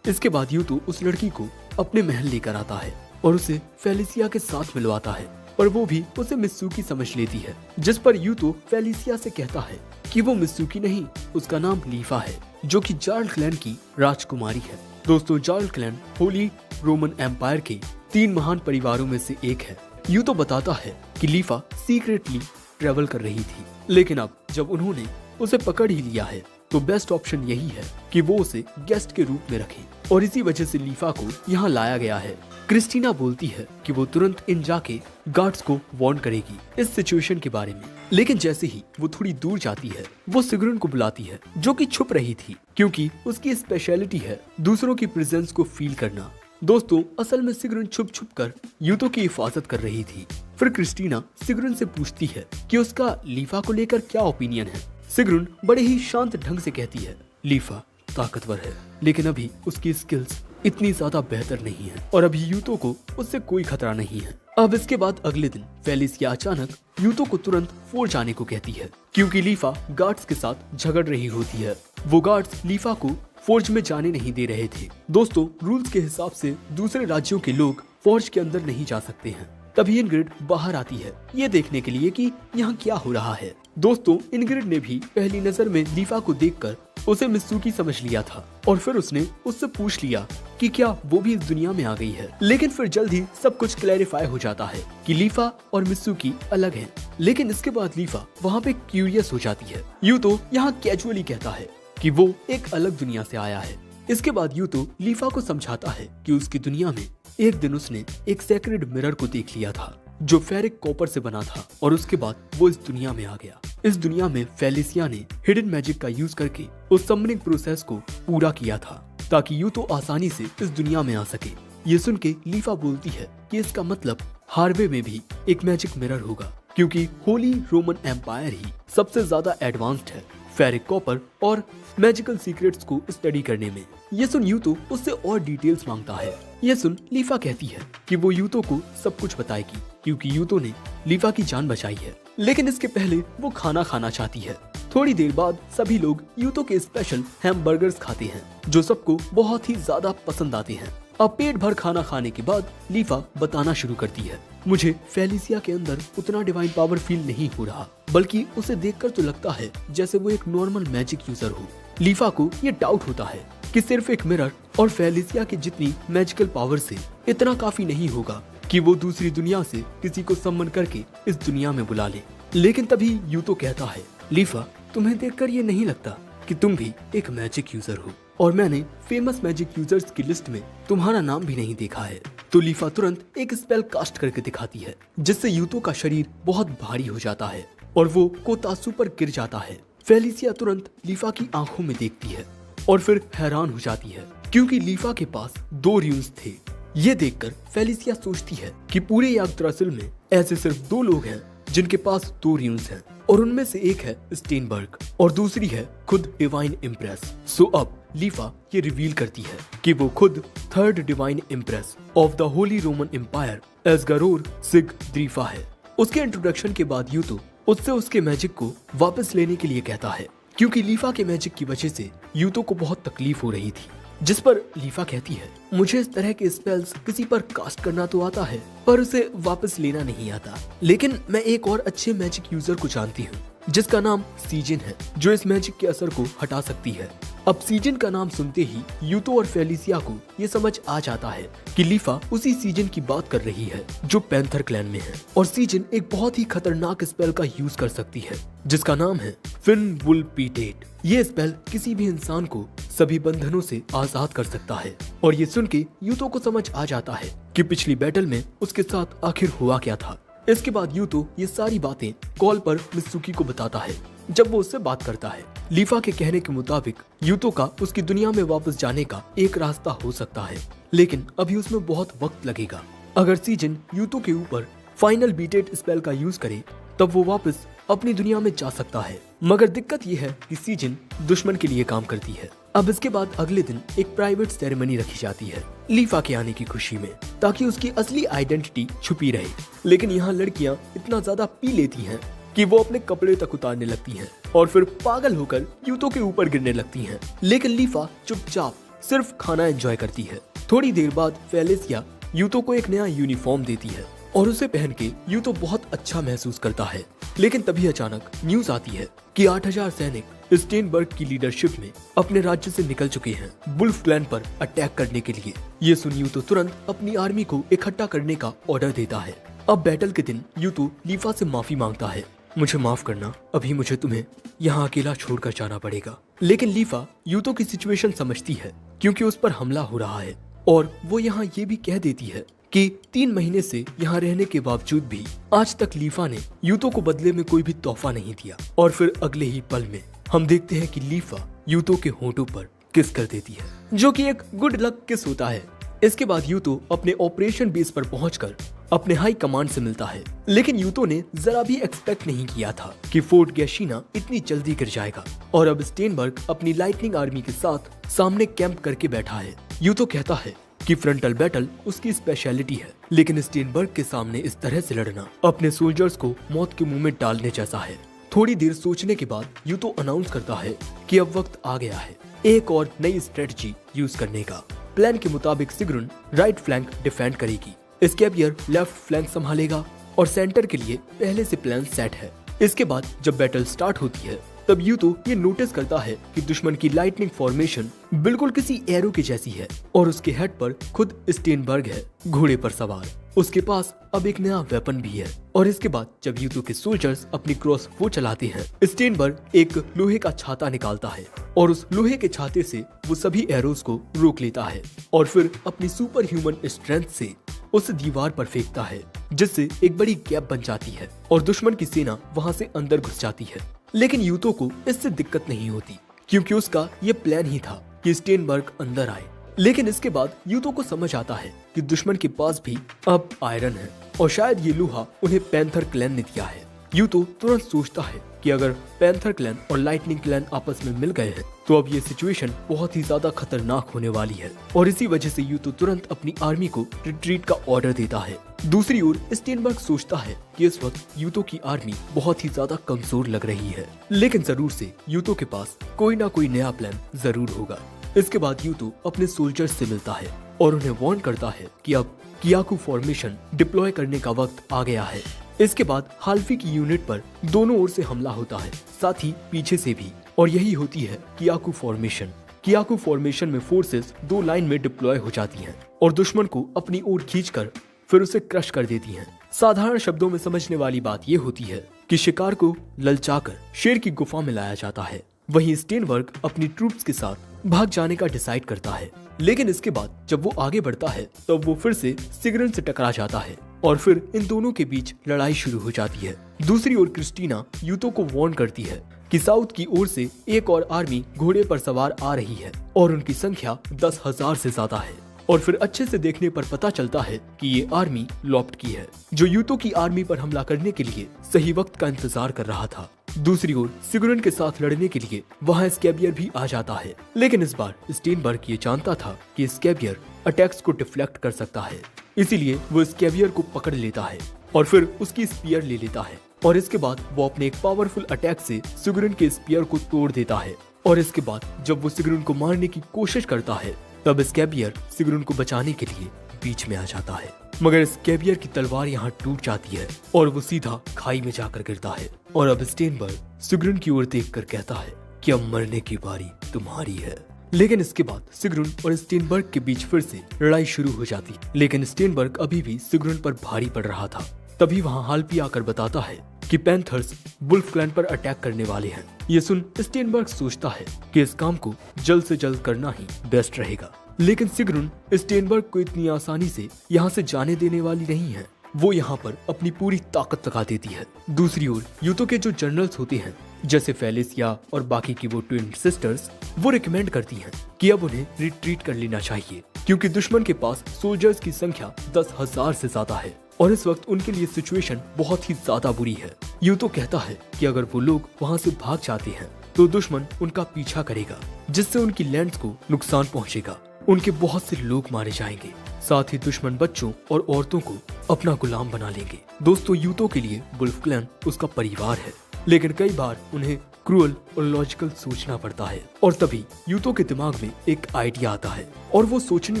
इसके बाद यूतो उस लड़की को अपने महल लेकर आता है और उसे फेलिसिया के साथ मिलवाता है, और वो भी उसे मित्सुकी समझ लेती है। जिस पर यूतो फेलिसिया से कहता है कि वो मित्सुकी नहीं, उसका नाम लीफा है, जो कि जार्ल क्लैन की राजकुमारी है। दोस्तों, जार्ल क्लैन होली रोमन एम्पायर के 3 महान परिवारों में से एक है। यूतो बताता है कि लीफा सीक्रेटली ट्रेवल कर रही थी, लेकिन अब जब उन्होंने उसे पकड़ ही लिया है तो बेस्ट ऑप्शन यही है कि वो उसे गेस्ट के रूप में रखें और इसी वजह से लीफा को यहाँ लाया गया है। क्रिस्टीना बोलती है कि वो तुरंत इन जाके गार्ड्स को वार्न करेगी इस सिचुएशन के बारे में, लेकिन जैसे ही वो थोड़ी दूर जाती है वो सिगरुन को बुलाती है जो कि छुप रही थी क्योंकि उसकी स्पेशलिटी है दूसरों की प्रेजेंस को फील करना। दोस्तों असल में सिगरुन छुप छुप कर यूतो की हिफाजत कर रही थी। फिर क्रिस्टीना सिगरुन से पूछती है कि उसका लीफा को लेकर क्या ओपिनियन है। सिगरुन बड़े ही शांत ढंग से कहती है लीफा ताकतवर है लेकिन अभी उसकी स्किल्स इतनी ज्यादा बेहतर नहीं है और अभी यूतो को उससे कोई खतरा नहीं है। अब इसके बाद अगले दिन फेलिसिया अचानक यूतो को तुरंत फोर्ज आने को कहती है क्योंकि लीफा गार्ड्स के साथ झगड़ रही होती है। वो गार्ड्स लीफा को फोर्ज में जाने नहीं दे रहे थे। दोस्तों रूल्स के हिसाब से दूसरे राज्यों के लोग फोर्ज के अंदर नहीं जा सकते हैं। तभी इनग्रिड बाहर आती है ये देखने के लिए कि यहाँ क्या हो रहा है। दोस्तों इनग्रिड ने भी पहली नजर में लीफा को देखकर उसे मित्सुकी समझ लिया था और फिर उसने उससे पूछ लिया कि क्या वो भी इस दुनिया में आ गई है। लेकिन फिर जल्द ही सब कुछ क्लैरिफाई हो जाता है कि लीफा और मित्सुकी अलग हैं। लेकिन इसके बाद लीफा वहाँ पे क्यूरियस हो जाती है। यूतो यहाँ कैजुअली कहता है कि वो एक अलग दुनिया से आया है। इसके बाद यूतो लीफा को समझाता है कि उसकी दुनिया में एक दिन उसने एक सेक्रेड मिरर को देख लिया था जो फेरिक कॉपर से बना था और उसके बाद वो इस दुनिया में आ गया। इस दुनिया में फेलिसिया ने हिडन मैजिक का यूज करके उस समनिंग प्रोसेस को पूरा किया था ताकि यूतो आसानी से इस दुनिया में आ सके। ये सुन के लीफा बोलती है कि इसका मतलब हार्वे में भी एक मैजिक मिरर होगा क्योंकि होली रोमन एम्पायर ही सबसे ज्यादा एडवांस्ड है फेरिक कॉपर और मैजिकल सीक्रेट्स को स्टडी करने में। ये सुन यूतो उससे और डिटेल्स मांगता है। ये सुन लीफा कहती है कि वो यूतो को सब कुछ बताएगी क्योंकि यूतो ने लीफा की जान बचाई है। लेकिन इसके पहले वो खाना खाना चाहती है। थोड़ी देर बाद सभी लोग यूतो के स्पेशल हैमबर्गर्स खाते हैं जो सबको बहुत ही ज्यादा पसंद आते हैं। अब पेट भर खाना खाने के बाद लीफा बताना शुरू करती है मुझे फेलिसिया के अंदर उतना डिवाइन पावर फील नहीं हो रहा बल्कि उसे देखकर तो लगता है जैसे वो एक नॉर्मल मैजिक यूजर हो। लीफा को ये डाउट होता है कि सिर्फ एक मिरर और फेलिसिया की जितनी मैजिकल पावर से इतना काफी नहीं होगा कि वो दूसरी दुनिया से किसी को सम्मन करके इस दुनिया में बुला ले। लेकिन तभी यूतो कहता है लीफा तुम्हें देखकर ये नहीं लगता कि तुम भी एक मैजिक यूजर हो और मैंने फेमस मैजिक यूजर्स की लिस्ट में तुम्हारा नाम भी नहीं देखा है। तो लीफा तुरंत एक स्पेल कास्ट करके दिखाती है जिससे यूतो का शरीर बहुत भारी हो जाता है और वो कोतासू पर गिर जाता है। फेलिसिया तुरंत लीफा की आंखों में देखती है और फिर हैरान हो जाती है क्योंकि लीफा के पास 2 र्यून्स थे। ये देखकर फेलिसिया सोचती है कि पूरे याग्द्रासिल में ऐसे सिर्फ 2 लोग हैं जिनके पास 2 र्यून्स हैं और उनमें से एक है स्टेनबर्ग और दूसरी है खुद डिवाइन इम्प्रेस। सो अब लीफा ये रिवील करती है कि वो खुद 3rd divine empress of the Holy Roman Empire एस्गारोर सिग द्रीफा है। उसके इंट्रोडक्शन के बाद यूतो उससे उसके मैजिक को वापस लेने के लिए कहता है क्योंकि लीफा के मैजिक की वजह से यूतो को बहुत तकलीफ हो रही थी। जिस पर लीफा कहती है मुझे इस तरह के स्पेल्स किसी पर कास्ट करना तो आता है पर उसे वापस लेना नहीं आता। लेकिन मैं एक और अच्छे मैजिक यूजर को जानती हूँ जिसका नाम सीजन है जो इस मैजिक के असर को हटा सकती है। अब सीजन का नाम सुनते ही यूतो और फेलिसिया को ये समझ आ जाता है कि लीफा उसी सीजन की बात कर रही है जो पैंथर क्लैन में है और सीजन एक बहुत ही खतरनाक स्पेल का यूज कर सकती है जिसका नाम है फिनवुलपीटेट। ये स्पेल किसी भी इंसान को सभी बंधनों से आजाद कर सकता है और ये सुन के यूतो को समझ आ जाता है कि पिछली बैटल में उसके साथ आखिर हुआ क्या था। इसके बाद यूतो ये सारी बातें कॉल पर मित्सुकी को बताता है जब वो उससे बात करता है। लीफा के कहने के मुताबिक यूतो का उसकी दुनिया में वापस जाने का एक रास्ता हो सकता है लेकिन अभी उसमें बहुत वक्त लगेगा। अगर सीजन यूतो के ऊपर फाइनल बीटेड स्पेल का यूज करे तब वो वापस अपनी दुनिया में जा सकता है। मगर दिक्कत ये है कि सीजन दुश्मन के लिए काम करती है। अब इसके बाद अगले दिन एक प्राइवेट सेरेमनी रखी जाती है लीफा के आने की खुशी में ताकि उसकी असली आइडेंटिटी छुपी रहे। लेकिन यहाँ लड़कियाँ इतना ज्यादा पी लेती हैं कि वो अपने कपड़े तक उतारने लगती हैं और फिर पागल होकर यूतो के ऊपर गिरने लगती हैं। लेकिन लीफा चुपचाप सिर्फ खाना एंजॉय करती है। थोड़ी देर बाद फेलिसिया यूतो को एक नया यूनिफॉर्म देती है और उसे पहन के यूतो बहुत अच्छा महसूस करता है। लेकिन तभी अचानक न्यूज आती है कि 8000 सैनिक स्टेनबर्ग की लीडरशिप में अपने राज्य से निकल चुके हैं वुल्फ क्लैन पर अटैक करने के लिए। ये सुन यूतो तुरंत अपनी आर्मी को इकट्ठा करने का ऑर्डर देता है। अब बैटल के दिन यूतो लीफा से माफी मांगता है मुझे माफ करना, अभी मुझे तुम्हें यहाँ अकेला छोड़कर जाना पड़ेगा। लेकिन लीफा यूतो की सिचुएशन समझती है क्योंकि उस पर हमला हो रहा है और वो यहाँ ये भी कह देती है कि 3 महीने से यहाँ रहने के बावजूद भी आज तक लीफा ने यूतो को बदले में कोई भी तोहफा नहीं दिया। और फिर अगले ही पल में हम देखते हैं कि लीफा यूतो के होंठों पर किस कर देती है, जो कि एक गुड लक किस होता है। इसके बाद यूतो अपने ऑपरेशन बेस पर पहुंचकर अपने हाई कमांड से मिलता है, लेकिन यूतो ने जरा भी एक्सपेक्ट नहीं किया था कि फोर्ट गैशिना इतनी जल्दी गिर जाएगा और अब स्टेनबर्ग अपनी लाइटनिंग आर्मी के साथ सामने कैंप करके बैठा है। यूतो कहता है कि फ्रंटल बैटल उसकी स्पेशलिटी है, लेकिन स्टेनबर्ग के सामने इस तरह से लड़ना अपने सोल्जर्स को मौत के मुंह में डालने जैसा है। थोड़ी देर सोचने के बाद यूतो अनाउंस करता है कि अब वक्त आ गया है एक और नई स्ट्रेटजी यूज करने का। प्लान के मुताबिक सिग्रुन राइट फ्लैंक डिफेंड करेगी, स्कैबियर लेफ्ट फ्लैंक संभालेगा और सेंटर के लिए पहले से प्लान सेट है। इसके बाद जब बैटल स्टार्ट होती है तब यूतो ये नोटिस करता है कि दुश्मन की लाइटनिंग फॉर्मेशन बिल्कुल किसी एरो की जैसी है और उसके हेड पर खुद स्टेनबर्ग है, घोड़े पर सवार। उसके पास अब एक नया वेपन भी है। और इसके बाद जब यूतो के सोल्जर्स अपनी क्रॉस वो चलाते हैं, स्टेनबर्ग एक लोहे का छाता निकालता है और उस लोहे के छाते से वो सभी एरोज को रोक लेता है और फिर अपनी सुपर ह्यूमन स्ट्रेंथ से उस दीवार पर फेंकता है, जिससे एक बड़ी गैप बन जाती है और दुश्मन की सेना वहां से अंदर घुस जाती है। लेकिन यूतो को इससे दिक्कत नहीं होती क्योंकि उसका ये प्लान ही था कि स्टेनबर्ग अंदर आए। लेकिन इसके बाद यूतो को समझ आता है कि दुश्मन के पास भी अब आयरन है और शायद ये लोहा उन्हें पैंथर क्लैन ने दिया है। यूतो तुरंत सोचता है कि अगर पैंथर क्लैन और लाइटनिंग क्लैन आपस में मिल गए हैं तो अब ये सिचुएशन बहुत ही ज्यादा खतरनाक होने वाली है और इसी वजह से यूतो तुरंत अपनी आर्मी को रिट्रीट का ऑर्डर देता है। दूसरी ओर स्टेनबर्ग सोचता है कि इस वक्त यूतो की आर्मी बहुत ही ज्यादा कमजोर लग रही है, लेकिन जरूर से यूतो के पास कोई ना कोई नया प्लान जरूर होगा। इसके बाद यूतो अपने सोल्जर्स से मिलता है और उन्हें वार्न करता है कि अब कियाकू फॉर्मेशन डिप्लॉय करने का वक्त आ गया है। इसके बाद हाल्फी की यूनिट पर दोनों ओर से हमला होता है, साथ ही पीछे से भी, और यही होती है कियाकू फॉर्मेशन। कियाकू फॉर्मेशन में फोर्सेस 2 लाइन में डिप्लॉय हो जाती हैं और दुश्मन को अपनी ओर खींचकर फिर उसे क्रश कर देती हैं। साधारण शब्दों में समझने वाली बात ये होती है कि शिकार को ललचाकर शेर की गुफा में लाया जाता है। वहीं स्टेनबर्ग अपनी ट्रूप्स के साथ भाग जाने का डिसाइड करता है, लेकिन इसके बाद जब वो आगे बढ़ता है तब वो फिर से सिग्रन से टकरा जाता है और फिर इन दोनों के बीच लड़ाई शुरू हो जाती है। दूसरी ओर क्रिस्टीना यूतो को वार्न करती है कि साउथ की ओर से एक और आर्मी घोड़े पर सवार आ रही है और उनकी संख्या 10,000 से ज्यादा है। और फिर अच्छे से देखने पर पता चलता है कि ये आर्मी लॉफ्ट की है, जो यूतो की आर्मी पर हमला करने के लिए सही वक्त का इंतजार कर रहा था। दूसरी ओर सिग्रुन के साथ लड़ने के लिए वहाँ स्कैबियर भी आ जाता है, लेकिन इस बार स्टेनबर्ग ये जानता था कि स्कैबियर अटैक्स को डिफ्लेक्ट कर सकता है, इसीलिए वो स्कैबियर को पकड़ लेता है और फिर उसकी स्पीयर ले लेता है और इसके बाद वो अपने एक पावरफुल अटैक से सिग्रुन के स्पीयर को तोड़ देता है। और इसके बाद जब वो सिग्रुन को मारने की कोशिश करता है तब स्कैबियर सिग्रुन को बचाने के लिए बीच में आ जाता है, मगर स्कैबियर की तलवार यहाँ टूट जाती है और वो सीधा खाई में जाकर गिरता है। और अब स्टेनबर्ग सिग्रुन की ओर देखकर कहता है कि अब मरने की बारी तुम्हारी है। लेकिन इसके बाद सिग्रुन और स्टेनबर्ग के बीच फिर से लड़ाई शुरू हो जाती, लेकिन स्टेनबर्ग अभी भी सिग्रुन पर भारी पड़ रहा था। तभी वहाँ हाल्फी आकर बताता है कि पैंथर्स वुल्फ क्लैन पर अटैक करने वाले हैं। ये सुन स्टेनबर्ग सोचता है कि इस काम को जल्द से जल्द करना ही बेस्ट रहेगा, लेकिन सिग्रुन स्टेनबर्ग को इतनी आसानी से यहाँ से जाने देने वाली नहीं है। वो यहाँ पर अपनी पूरी ताकत लगा देती है। दूसरी ओर यूतो के जो जनरल्स होते हैं जैसे फेलिसिया और बाकी की वो ट्विन सिस्टर्स, वो रिकमेंड करती हैं कि अब उन्हें रिट्रीट कर लेना चाहिए क्योंकि दुश्मन के पास सोल्जर्स की संख्या 10,000 से ज्यादा है और इस वक्त उनके लिए सिचुएशन बहुत ही ज्यादा बुरी है। यूतो कहता है कि अगर वो लोग वहाँ से भाग जाते हैं तो दुश्मन उनका पीछा करेगा, जिससे उनकी लैंड्स को नुकसान पहुँचेगा, उनके बहुत से लोग मारे जाएंगे, साथ ही दुश्मन बच्चों और औरतों को अपना गुलाम बना लेंगे। दोस्तों, यूतो के लिए वुल्फ क्लैन उसका परिवार है, लेकिन कई बार उन्हें क्रूअल और लॉजिकल सोचना पड़ता है और तभी यूतो के दिमाग में एक आइडिया आता है और वो सोचने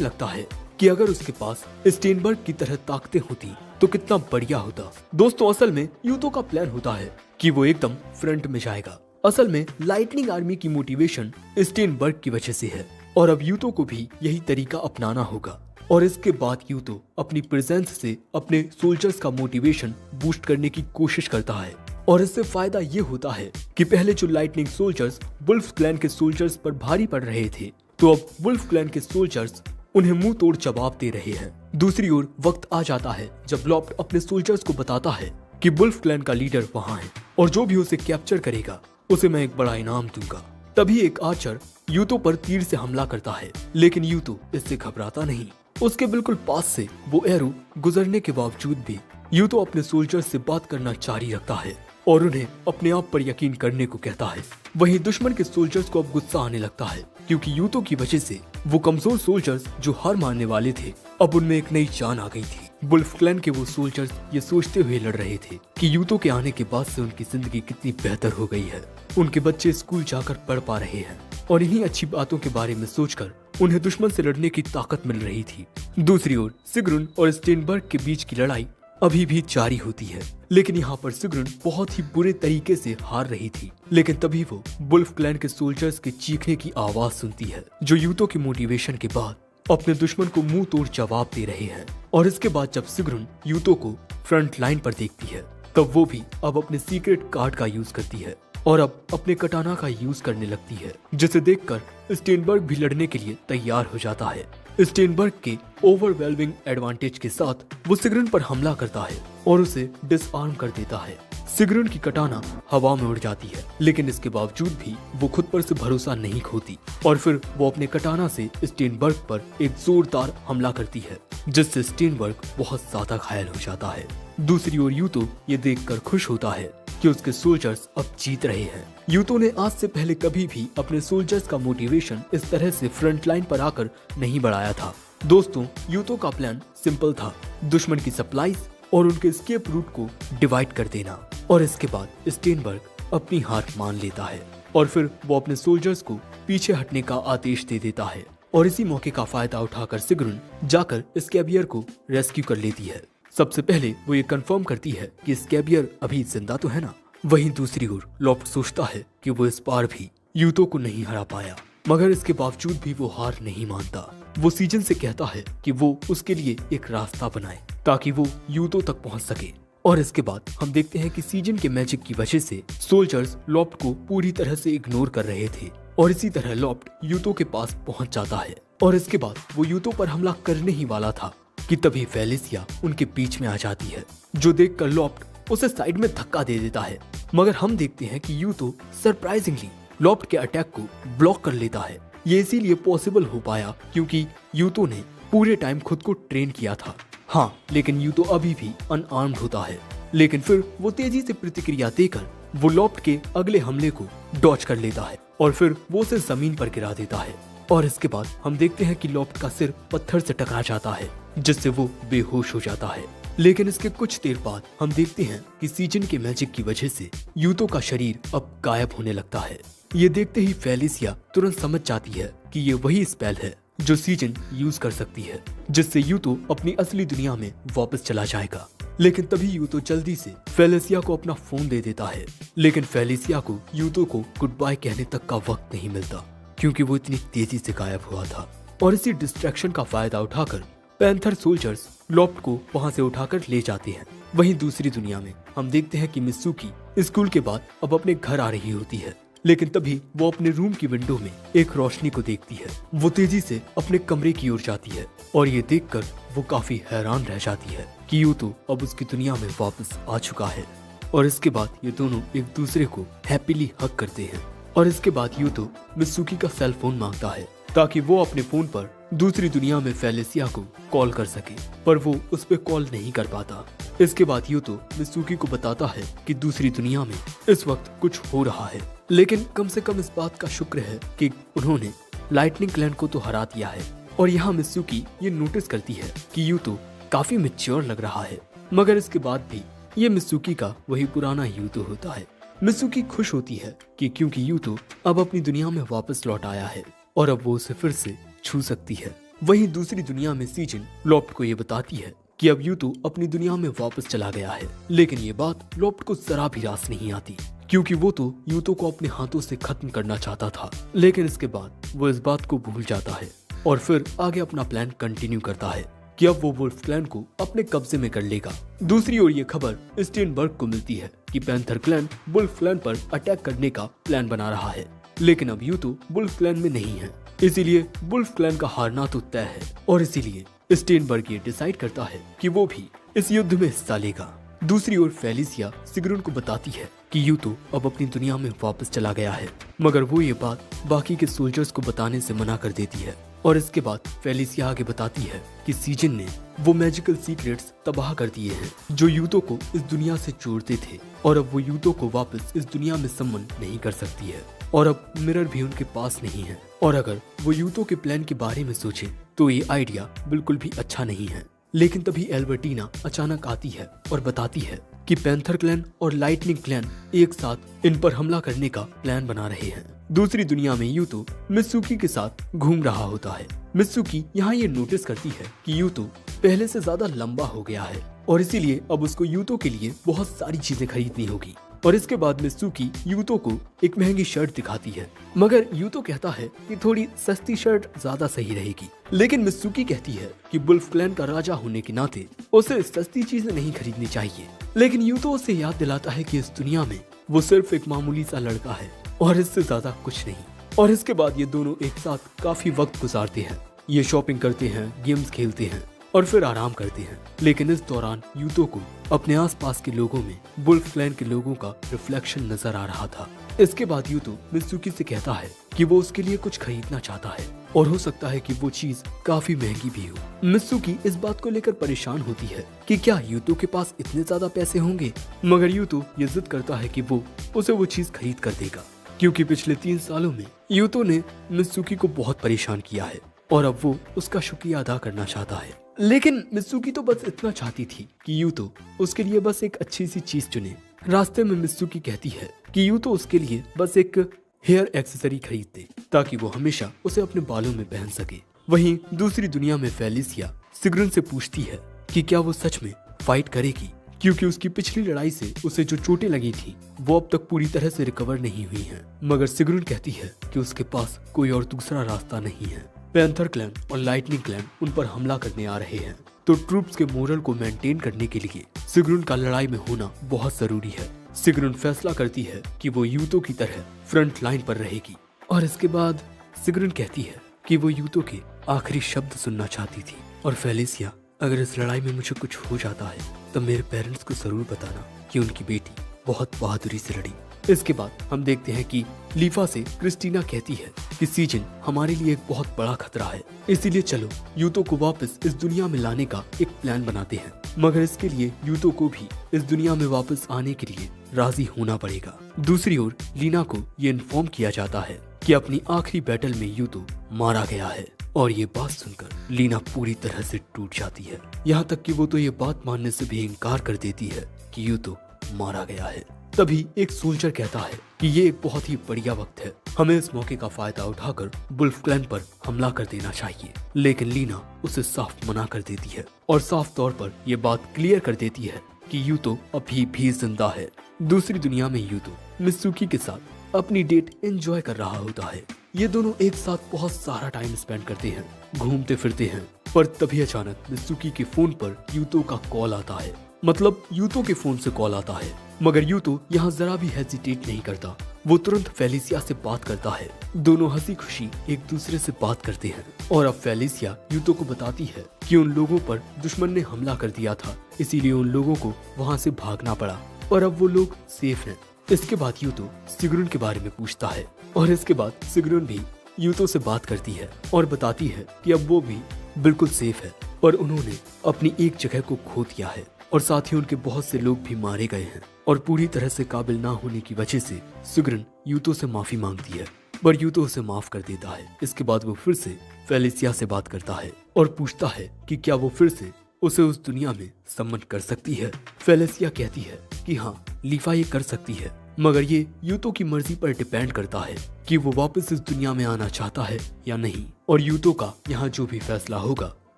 लगता है कि अगर उसके पास स्टेनबर्ग की तरह ताकतें होती तो कितना बढ़िया होता। दोस्तों, असल में यूतो का प्लान होता है कि वो एकदम फ्रंट में जाएगा। असल में लाइटनिंग आर्मी की मोटिवेशन स्टेनबर्ग की वजह से है और अब यूतो को भी यही तरीका अपनाना होगा। और इसके बाद यूतो अपनी प्रेजेंस से अपने सोल्जर्स का मोटिवेशन बूस्ट करने की कोशिश करता है और इससे फायदा ये होता है कि पहले जो लाइटनिंग सोल्जर्स वुल्फ क्लैन के सोल्जर्स पर भारी पड़ रहे थे, तो अब वुल्फ क्लैन के सोल्जर्स उन्हें मुंह तोड़ जवाब दे रहे हैं। दूसरी ओर वक्त आ जाता है जब लॉफ्ट अपने सोल्जर्स को बताता है कि वुल्फ क्लैन का लीडर वहाँ है और जो भी उसे कैप्चर करेगा उसे मैं एक बड़ा इनाम दूंगा। तभी एक आर्चर यूतो पर तीर से हमला करता है, लेकिन यूतो इससे घबराता नहीं। उसके बिल्कुल पास से वो एरो गुजरने के बावजूद भी यूतो अपने सोल्जर्स से बात करना जारी रखता है और उन्हें अपने आप पर यकीन करने को कहता है। वहीं दुश्मन के सोल्जर्स को अब गुस्सा आने लगता है, क्योंकि यूतो की वजह से वो कमजोर सोल्जर्स जो हार मानने वाले थे, अब उनमें एक नई जान आ गई थी। वुल्फ क्लैन के वो सोल्जर्स ये सोचते हुए लड़ रहे थे कि यूतो के आने के बाद से उनकी जिंदगी कितनी बेहतर हो गई है। उनके बच्चे स्कूल जाकर पढ़ पा रहे हैं और इन्हीं अच्छी बातों के बारे में सोचकर उन्हें दुश्मन से लड़ने की ताकत मिल रही थी। दूसरी ओर सिग्रुन और स्टेनबर्ग के बीच की लड़ाई अभी भी जारी होती है, लेकिन यहाँ पर सिग्रुन बहुत ही बुरे तरीके से हार रही थी। लेकिन तभी वो वुल्फ क्लैन के सोल्जर्स के चीखने की आवाज सुनती है, जो यूतो के मोटिवेशन के बाद अपने दुश्मन को मुंह तोड़ जवाब दे रहे हैं। और इसके बाद जब सिग्रुन यूतो को फ्रंट लाइन पर देखती है, तब वो भी अब अपने सीक्रेट कार्ड का यूज करती है और अब अपने कटाना का यूज करने लगती है, जिसे देखकर स्टेनबर्ग भी लड़ने के लिए तैयार हो जाता है। स्टेनबर्ग के ओवरवेलमिंग एडवांटेज के साथ वो सिग्रुन पर हमला करता है और उसे डिसआर्म कर देता है। सिग्रुन की कटाना हवा में उड़ जाती है, लेकिन इसके बावजूद भी वो खुद पर से भरोसा नहीं खोती और फिर वो अपने कटाना से स्टेनबर्ग पर एक जोरदार हमला करती है, जिससे स्टेनबर्ग बहुत ज्यादा घायल हो जाता है। दूसरी ओर यूतो ये देखकर खुश होता है कि उसके सोल्जर्स अब जीत रहे हैं। यूतो ने आज से पहले कभी भी अपने सोल्जर्स का मोटिवेशन इस तरह से फ्रंट लाइन पर आकर नहीं बढ़ाया था। दोस्तों, यूतो का प्लान सिंपल था, दुश्मन की सप्लाईज और उनके स्केप रूट को डिवाइड कर देना। और इसके बाद स्टेनबर्ग अपनी हार मान लेता है और फिर वो अपने सोल्जर्स को पीछे हटने का आदेश दे देता है। और इसी मौके का फायदा उठाकर सिग्रुन जाकर स्कैबियर को रेस्क्यू कर लेती है। सबसे पहले वो ये कंफर्म करती है कि स्कैबियर अभी जिंदा तो है ना। वहीं दूसरी ओर लॉफ्ट सोचता है कि वो इस बार भी यूतो को नहीं हरा पाया, मगर इसके बावजूद भी वो हार नहीं मानता। वो सीजन से कहता है कि वो उसके लिए एक रास्ता बनाए ताकि वो यूतो तक पहुंच सके। और इसके बाद हम देखते हैं कि सीजन के मैजिक की वजह से सोल्जर्स लॉफ्ट को पूरी तरह से इग्नोर कर रहे थे और इसी तरह लॉफ्ट यूतो के पास पहुंच जाता है। और इसके बाद वो यूतो पर हमला करने ही वाला था कि तभी फेलिसिया उनके बीच में आ जाती है, जो देखकर लॉफ्ट उसे साइड में धक्का दे देता है। मगर हम देखते हैं कि यूतो सरप्राइजिंगली लॉफ्ट के अटैक को ब्लॉक कर लेता है। ये इसीलिए पॉसिबल हो पाया क्योंकि यूतो ने पूरे टाइम खुद को ट्रेन किया था। हाँ, लेकिन यूतो अभी भी अनआर्म्ड होता है, लेकिन फिर वो तेजी से प्रतिक्रिया देकर वो लॉफ्ट के अगले हमले को डॉच कर लेता है और फिर वो उसे जमीन पर गिरा देता है। और इसके बाद हम देखते हैं कि लॉफ्ट का सिर पत्थर से टकरा जाता है, जिससे वो बेहोश हो जाता है। लेकिन इसके कुछ देर बाद हम देखते हैं कि सीजन के मैजिक की वजह से यूतो का शरीर अब गायब होने लगता है। ये देखते ही फेलिसिया तुरंत समझ जाती है कि ये वही स्पेल है जो सीजन यूज कर सकती है, जिससे यूतो अपनी असली दुनिया में वापस चला जाएगा। लेकिन तभी यूतो जल्दी से फेलिसिया को अपना फोन दे देता है, लेकिन फेलिसिया को यूतो को गुड बाय कहने तक का वक्त नहीं मिलता क्योंकि वो इतनी तेजी से गायब हुआ था। और इसी डिस्ट्रैक्शन का फायदा उठाकर पैंथर सोल्जर्स लॉफ्ट को वहां से उठाकर ले जाते हैं। वहीं दूसरी दुनिया में हम देखते हैं कि मित्सुकी स्कूल के बाद अब अपने घर आ रही होती है, लेकिन तभी वो अपने रूम की विंडो में एक रोशनी को देखती है। वो तेजी से अपने कमरे की ओर जाती है और ये देखकर वो काफी हैरान रह जाती है कि यूतो अब उसकी दुनिया में वापस आ चुका है। और इसके बाद ये दोनों एक दूसरे को हैप्पीली हग करते हैं। और इसके बाद यूतो मित्सुकी का सेल फोन मांगता है ताकि वो अपने फोन पर दूसरी दुनिया में फेलिसिया को कॉल कर सके, पर वो उस पे कॉल नहीं कर पाता। इसके बाद यूतो मित्सुकी को बताता है कि दूसरी दुनिया में इस वक्त कुछ हो रहा है, लेकिन कम से कम इस बात का शुक्र है कि उन्होंने लाइटनिंग क्लैन को तो हरा दिया है। और यहाँ मित्सुकी ये नोटिस करती है कि यूतो काफी मैच्योर लग रहा है, मगर इसके बाद भी ये मित्सुकी का वही पुराना यूतो होता है। मित्सुकी खुश होती है कि क्योंकि यूतो अब अपनी दुनिया में वापस लौट आया है और अब वो उसे फिर से छू सकती है। वहीं दूसरी दुनिया में सीजन लॉफ्ट को ये बताती है कि अब यूतो अपनी दुनिया में वापस चला गया है, लेकिन ये बात लॉफ्ट को जरा भी रास नहीं आती क्योंकि वो तो यूतो को अपने हाथों से खत्म करना चाहता था। लेकिन इसके बाद वो इस बात को भूल जाता है और फिर आगे अपना प्लान कंटिन्यू करता है कि अब वो वुल्फ क्लैन को अपने कब्जे में कर लेगा। दूसरी ओर ये खबर स्टेनबर्ग को मिलती है कि पैंथर क्लैन वुल्फ क्लैन पर अटैक करने का प्लान बना रहा है, लेकिन अब यूतो वुल्फ क्लैन में नहीं है, इसीलिए वुल्फ क्लैन का हारना तो तय है। और इसीलिए स्टेनबर्ग ये डिसाइड करता है कि वो भी इस युद्ध में हिस्सा लेगा। दूसरी ओर फेलिसिया सिग्रुन को बताती है कि यूतो अब अपनी दुनिया में वापस चला गया है, मगर वो ये बात बाकी के सोल्जर्स को बताने से मना कर देती है। और इसके बाद फेलिसिया आगे बताती है कि सीजन ने वो मैजिकल सीक्रेट्स तबाह कर दिए हैं जो यूतो को इस दुनिया से जोड़ते थे, और अब वो यूतो को वापस इस दुनिया में सम्मन नहीं कर सकती है, और अब मिरर भी उनके पास नहीं है। और अगर वो यूतो के प्लान के बारे में सोचे तो ये आइडिया बिल्कुल भी अच्छा नहीं है। लेकिन तभी एल्बर्टीना अचानक आती है और बताती है कि पैंथर क्लैन और लाइटनिंग क्लैन एक साथ इन पर हमला करने का प्लान बना रहे हैं। दूसरी दुनिया में यूतो मित्सुकी के साथ घूम रहा होता है। मित्सुकी यहाँ ये नोटिस करती है कि यूतो पहले से ज्यादा लंबा हो गया है, और इसीलिए अब उसको यूतो के लिए बहुत सारी चीजें खरीदनी होगी। और इसके बाद मित्सुकी यूतो को एक महंगी शर्ट दिखाती है, मगर यूतो कहता है कि थोड़ी सस्ती शर्ट ज्यादा सही रहेगी। लेकिन मित्सुकी कहती है कि वुल्फ क्लैन का राजा होने के नाते उसे सस्ती चीजें नहीं खरीदनी चाहिए। लेकिन यूतो उसे याद दिलाता है कि इस दुनिया में वो सिर्फ एक मामूली सा लड़का है और इससे ज्यादा कुछ नहीं। और इसके बाद ये दोनों एक साथ काफी वक्त गुजारते हैं, ये शॉपिंग करते हैं, गेम्स खेलते हैं और फिर आराम करते हैं। लेकिन इस दौरान यूतो को अपने आसपास के लोगों में वुल्फ क्लैन के लोगों का रिफ्लेक्शन नजर आ रहा था। इसके बाद यूतो मित्सुकी से कहता है कि वो उसके लिए कुछ खरीदना चाहता है, और हो सकता है कि वो चीज काफी महंगी भी हो। मित्सुकी इस बात को लेकर परेशान होती है कि क्या यूतो के पास इतने ज्यादा पैसे होंगे, मगर यूतो ये जिद करता है कि वो उसे वो चीज खरीद कर देगा, क्योंकि पिछले 3 सालों में यूतो ने मित्सुकी को बहुत परेशान किया है और अब वो उसका शुक्रिया अदा करना चाहता है। लेकिन मित्सुकी तो बस इतना चाहती थी कि यूतो उसके लिए बस एक अच्छी सी चीज चुने। रास्ते में मित्सुकी कहती है कि यूतो उसके लिए बस एक हेयर एक्सेसरी खरीद दे ताकि वो हमेशा उसे अपने बालों में पहन सके। वहीं दूसरी दुनिया में फेलिसिया सिग्रुन से पूछती है कि क्या वो सच में फाइट करेगी, क्योंकि उसकी पिछली लड़ाई से उसे जो चोटें लगी थी वो अब तक पूरी तरह से रिकवर नहीं हुई हैं। मगर सिग्रुन कहती है कि उसके पास कोई और दूसरा रास्ता नहीं है। पैंथर क्लैन और लाइटनिंग क्लैन उन पर हमला करने आ रहे हैं, तो ट्रूप्स के मोरल को मेंटेन करने के लिए सिग्रुन का लड़ाई में होना बहुत जरूरी है। सिग्रुन फैसला करती है कि वो यूतो की तरह फ्रंट लाइन पर रहेगी। और इसके बाद सिग्रुन कहती है कि वो यूतो के आखिरी शब्द सुनना चाहती थी। और फेलिसिया, अगर इस लड़ाई में मुझे कुछ हो जाता है तो मेरे पेरेंट्स को जरूर बताना कि उनकी बेटी बहुत बहादुरी से लड़ी। इसके बाद हम देखते हैं कि लीफा से क्रिस्टीना कहती है कि सीजन हमारे लिए एक बहुत बड़ा खतरा है, इसीलिए चलो यूतो को वापस इस दुनिया में लाने का एक प्लान बनाते हैं। मगर इसके लिए यूतो को भी इस दुनिया में वापस आने के लिए राजी होना पड़ेगा। दूसरी ओर लीना को ये इन्फॉर्म किया जाता है कि अपनी आखिरी बैटल में यूतो मारा गया है, और ये बात सुनकर लीना पूरी तरह से टूट जाती है। यहाँ तक कि वो तो ये बात मानने से भी इनकार कर देती है कि यूतो मारा गया है। तभी एक सोल्जर कहता है कि ये एक बहुत ही बढ़िया वक्त है, हमें इस मौके का फायदा उठाकर वुल्फ क्लैन पर हमला कर देना चाहिए। लेकिन लीना उसे साफ मना कर देती है और साफ तौर पर ये बात क्लियर कर देती है कि यूतो अभी भी जिंदा है। दूसरी दुनिया में यूतो मित्सुकी के साथ अपनी डेट एंजॉय कर रहा होता है। ये दोनों एक साथ बहुत सारा टाइम स्पेंड करते हैं, घूमते फिरते हैं। पर तभी अचानक मित्सुकी के फोन पर यूतो का कॉल आता है, मतलब यूतो के फोन से कॉल आता है। मगर यूतो यहाँ जरा भी हेजिटेट नहीं करता, वो तुरंत फेलिसिया से बात करता है। दोनों हंसी खुशी एक दूसरे से बात करते हैं। और अब फेलिसिया यूतो को बताती है कि उन लोगों पर दुश्मन ने हमला कर दिया था, इसीलिए उन लोगों को वहाँ से भागना पड़ा और अब वो लोग सेफ हैं। इसके बाद यूतो सिग्रुन के बारे में पूछता है, और इसके बाद सिग्रुन भी यूतो से बात करती है और बताती है कि अब वो भी बिल्कुल सेफ है, पर उन्होंने अपनी एक जगह को खो दिया है और साथ ही उनके बहुत से लोग भी मारे गए हैं। और पूरी तरह से काबिल ना होने की वजह से सिग्रुन यूतो से माफी मांगती है, पर यूतो उसे माफ कर देता है। इसके बाद वो फिर से फेलिसिया से बात करता है और पूछता है कि क्या वो फिर से उसे उस दुनिया में सम्मन कर सकती है। फेलिसिया कहती है कि हाँ, लीफा ये कर सकती है, मगर ये यूतो की मर्जी पर डिपेंड करता है कि वो वापस इस दुनिया में आना चाहता है या नहीं। और यूतो का यहाँ जो भी फैसला होगा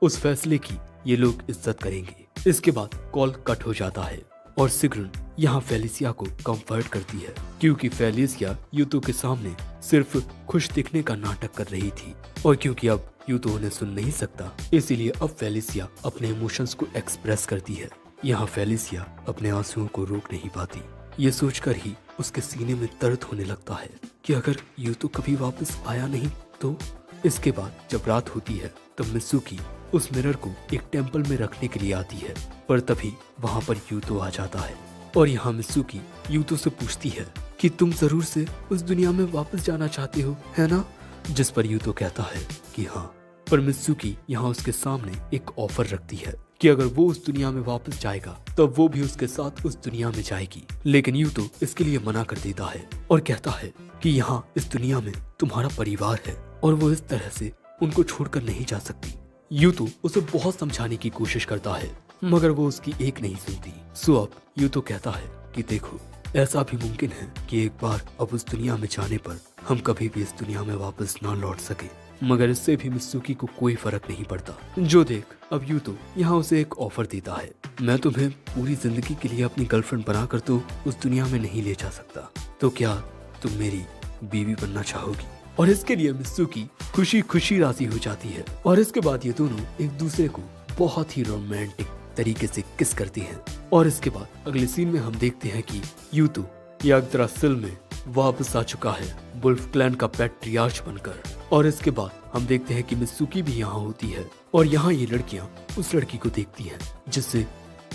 उस फैसले की ये लोग इज्जत करेंगे। इसके बाद कॉल कट हो जाता है और सिग्रुन यहाँ फेलिसिया को कंफर्ट करती है, क्योंकि फेलिसिया यूतो के सामने सिर्फ खुश दिखने का नाटक कर रही थी, और क्योंकि अब यूतो उन्हें सुन नहीं सकता, इसीलिए अब फेलिसिया अपने इमोशंस को एक्सप्रेस करती है। यहाँ फेलिसिया अपने आंसुओं को रोक नहीं पाती ये सोचकर ही उसके सीने में दर्द होने लगता है कि अगर यूतो कभी वापस आया नहीं तो। इसके बाद जब रात होती है तब मित्सुकी उस मिरर को एक टेम्पल में रखने के लिए आती है, पर तभी वहाँ पर यूतो आ जाता है और यहाँ मित्सुकी यूतो से पूछती है कि तुम जरूर से उस दुनिया में वापस जाना चाहते हो, है ना? जिस पर यूतो कहता है कि हाँ। पर मित्सुकी यहाँ उसके सामने एक ऑफर रखती है कि अगर वो उस दुनिया में वापस जाएगा तब वो भी उसके साथ उस दुनिया में जाएगी। लेकिन यूतो इसके लिए मना कर देता है और कहता है कि यहाँ इस दुनिया में तुम्हारा परिवार है और वो इस तरह से उनको छोड़कर नहीं जा सकती। यूतो उसे बहुत समझाने की कोशिश करता है मगर वो उसकी एक नहीं सुनती। सो अब यूतो कहता है कि देखो, ऐसा भी मुमकिन है कि एक बार अब उस दुनिया में जाने पर हम कभी भी इस दुनिया में वापस ना लौट सके, मगर इससे भी मित्सुकी को कोई फर्क नहीं पड़ता। जो देख, अब यूतो यहाँ उसे एक ऑफर देता है, मैं तुम्हें पूरी जिंदगी के लिए अपनी गर्लफ्रेंड बनाकर तो उस दुनिया में नहीं ले जा सकता, तो क्या तुम मेरी बीवी बनना चाहोगी? और इसके लिए मित्सुकी खुशी खुशी राजी हो जाती है और इसके बाद ये दोनों एक दूसरे को बहुत ही रोमांटिक तरीके से किस करती हैं। और इसके बाद अगले सीन में हम देखते हैं कि यूतो याग्द्रासिल में वापस आ चुका है वुल्फ क्लैन का पैट्रियार्च बनकर। और इसके बाद हम देखते हैं कि मित्सुकी भी यहाँ होती है और यहाँ ये लड़कियाँ उस लड़की को देखती हैं जिससे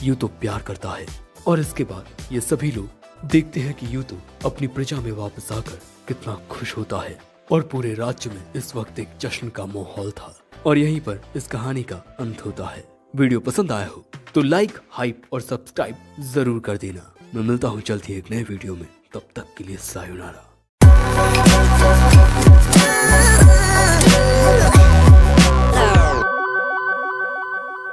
यूतो प्यार करता है। और इसके बाद ये सभी लोग देखते हैं कि यूतो अपनी प्रजा में वापस आकर कितना खुश होता है और पूरे राज्य में इस वक्त एक जश्न का माहौल था। और यहीं पर इस कहानी का अंत होता है। वीडियो पसंद आया हो तो लाइक, हाइप और सब्सक्राइब जरूर कर देना। मैं मिलता हूँ जल्द ही एक नए वीडियो में, तब तक के लिए सायोनारा।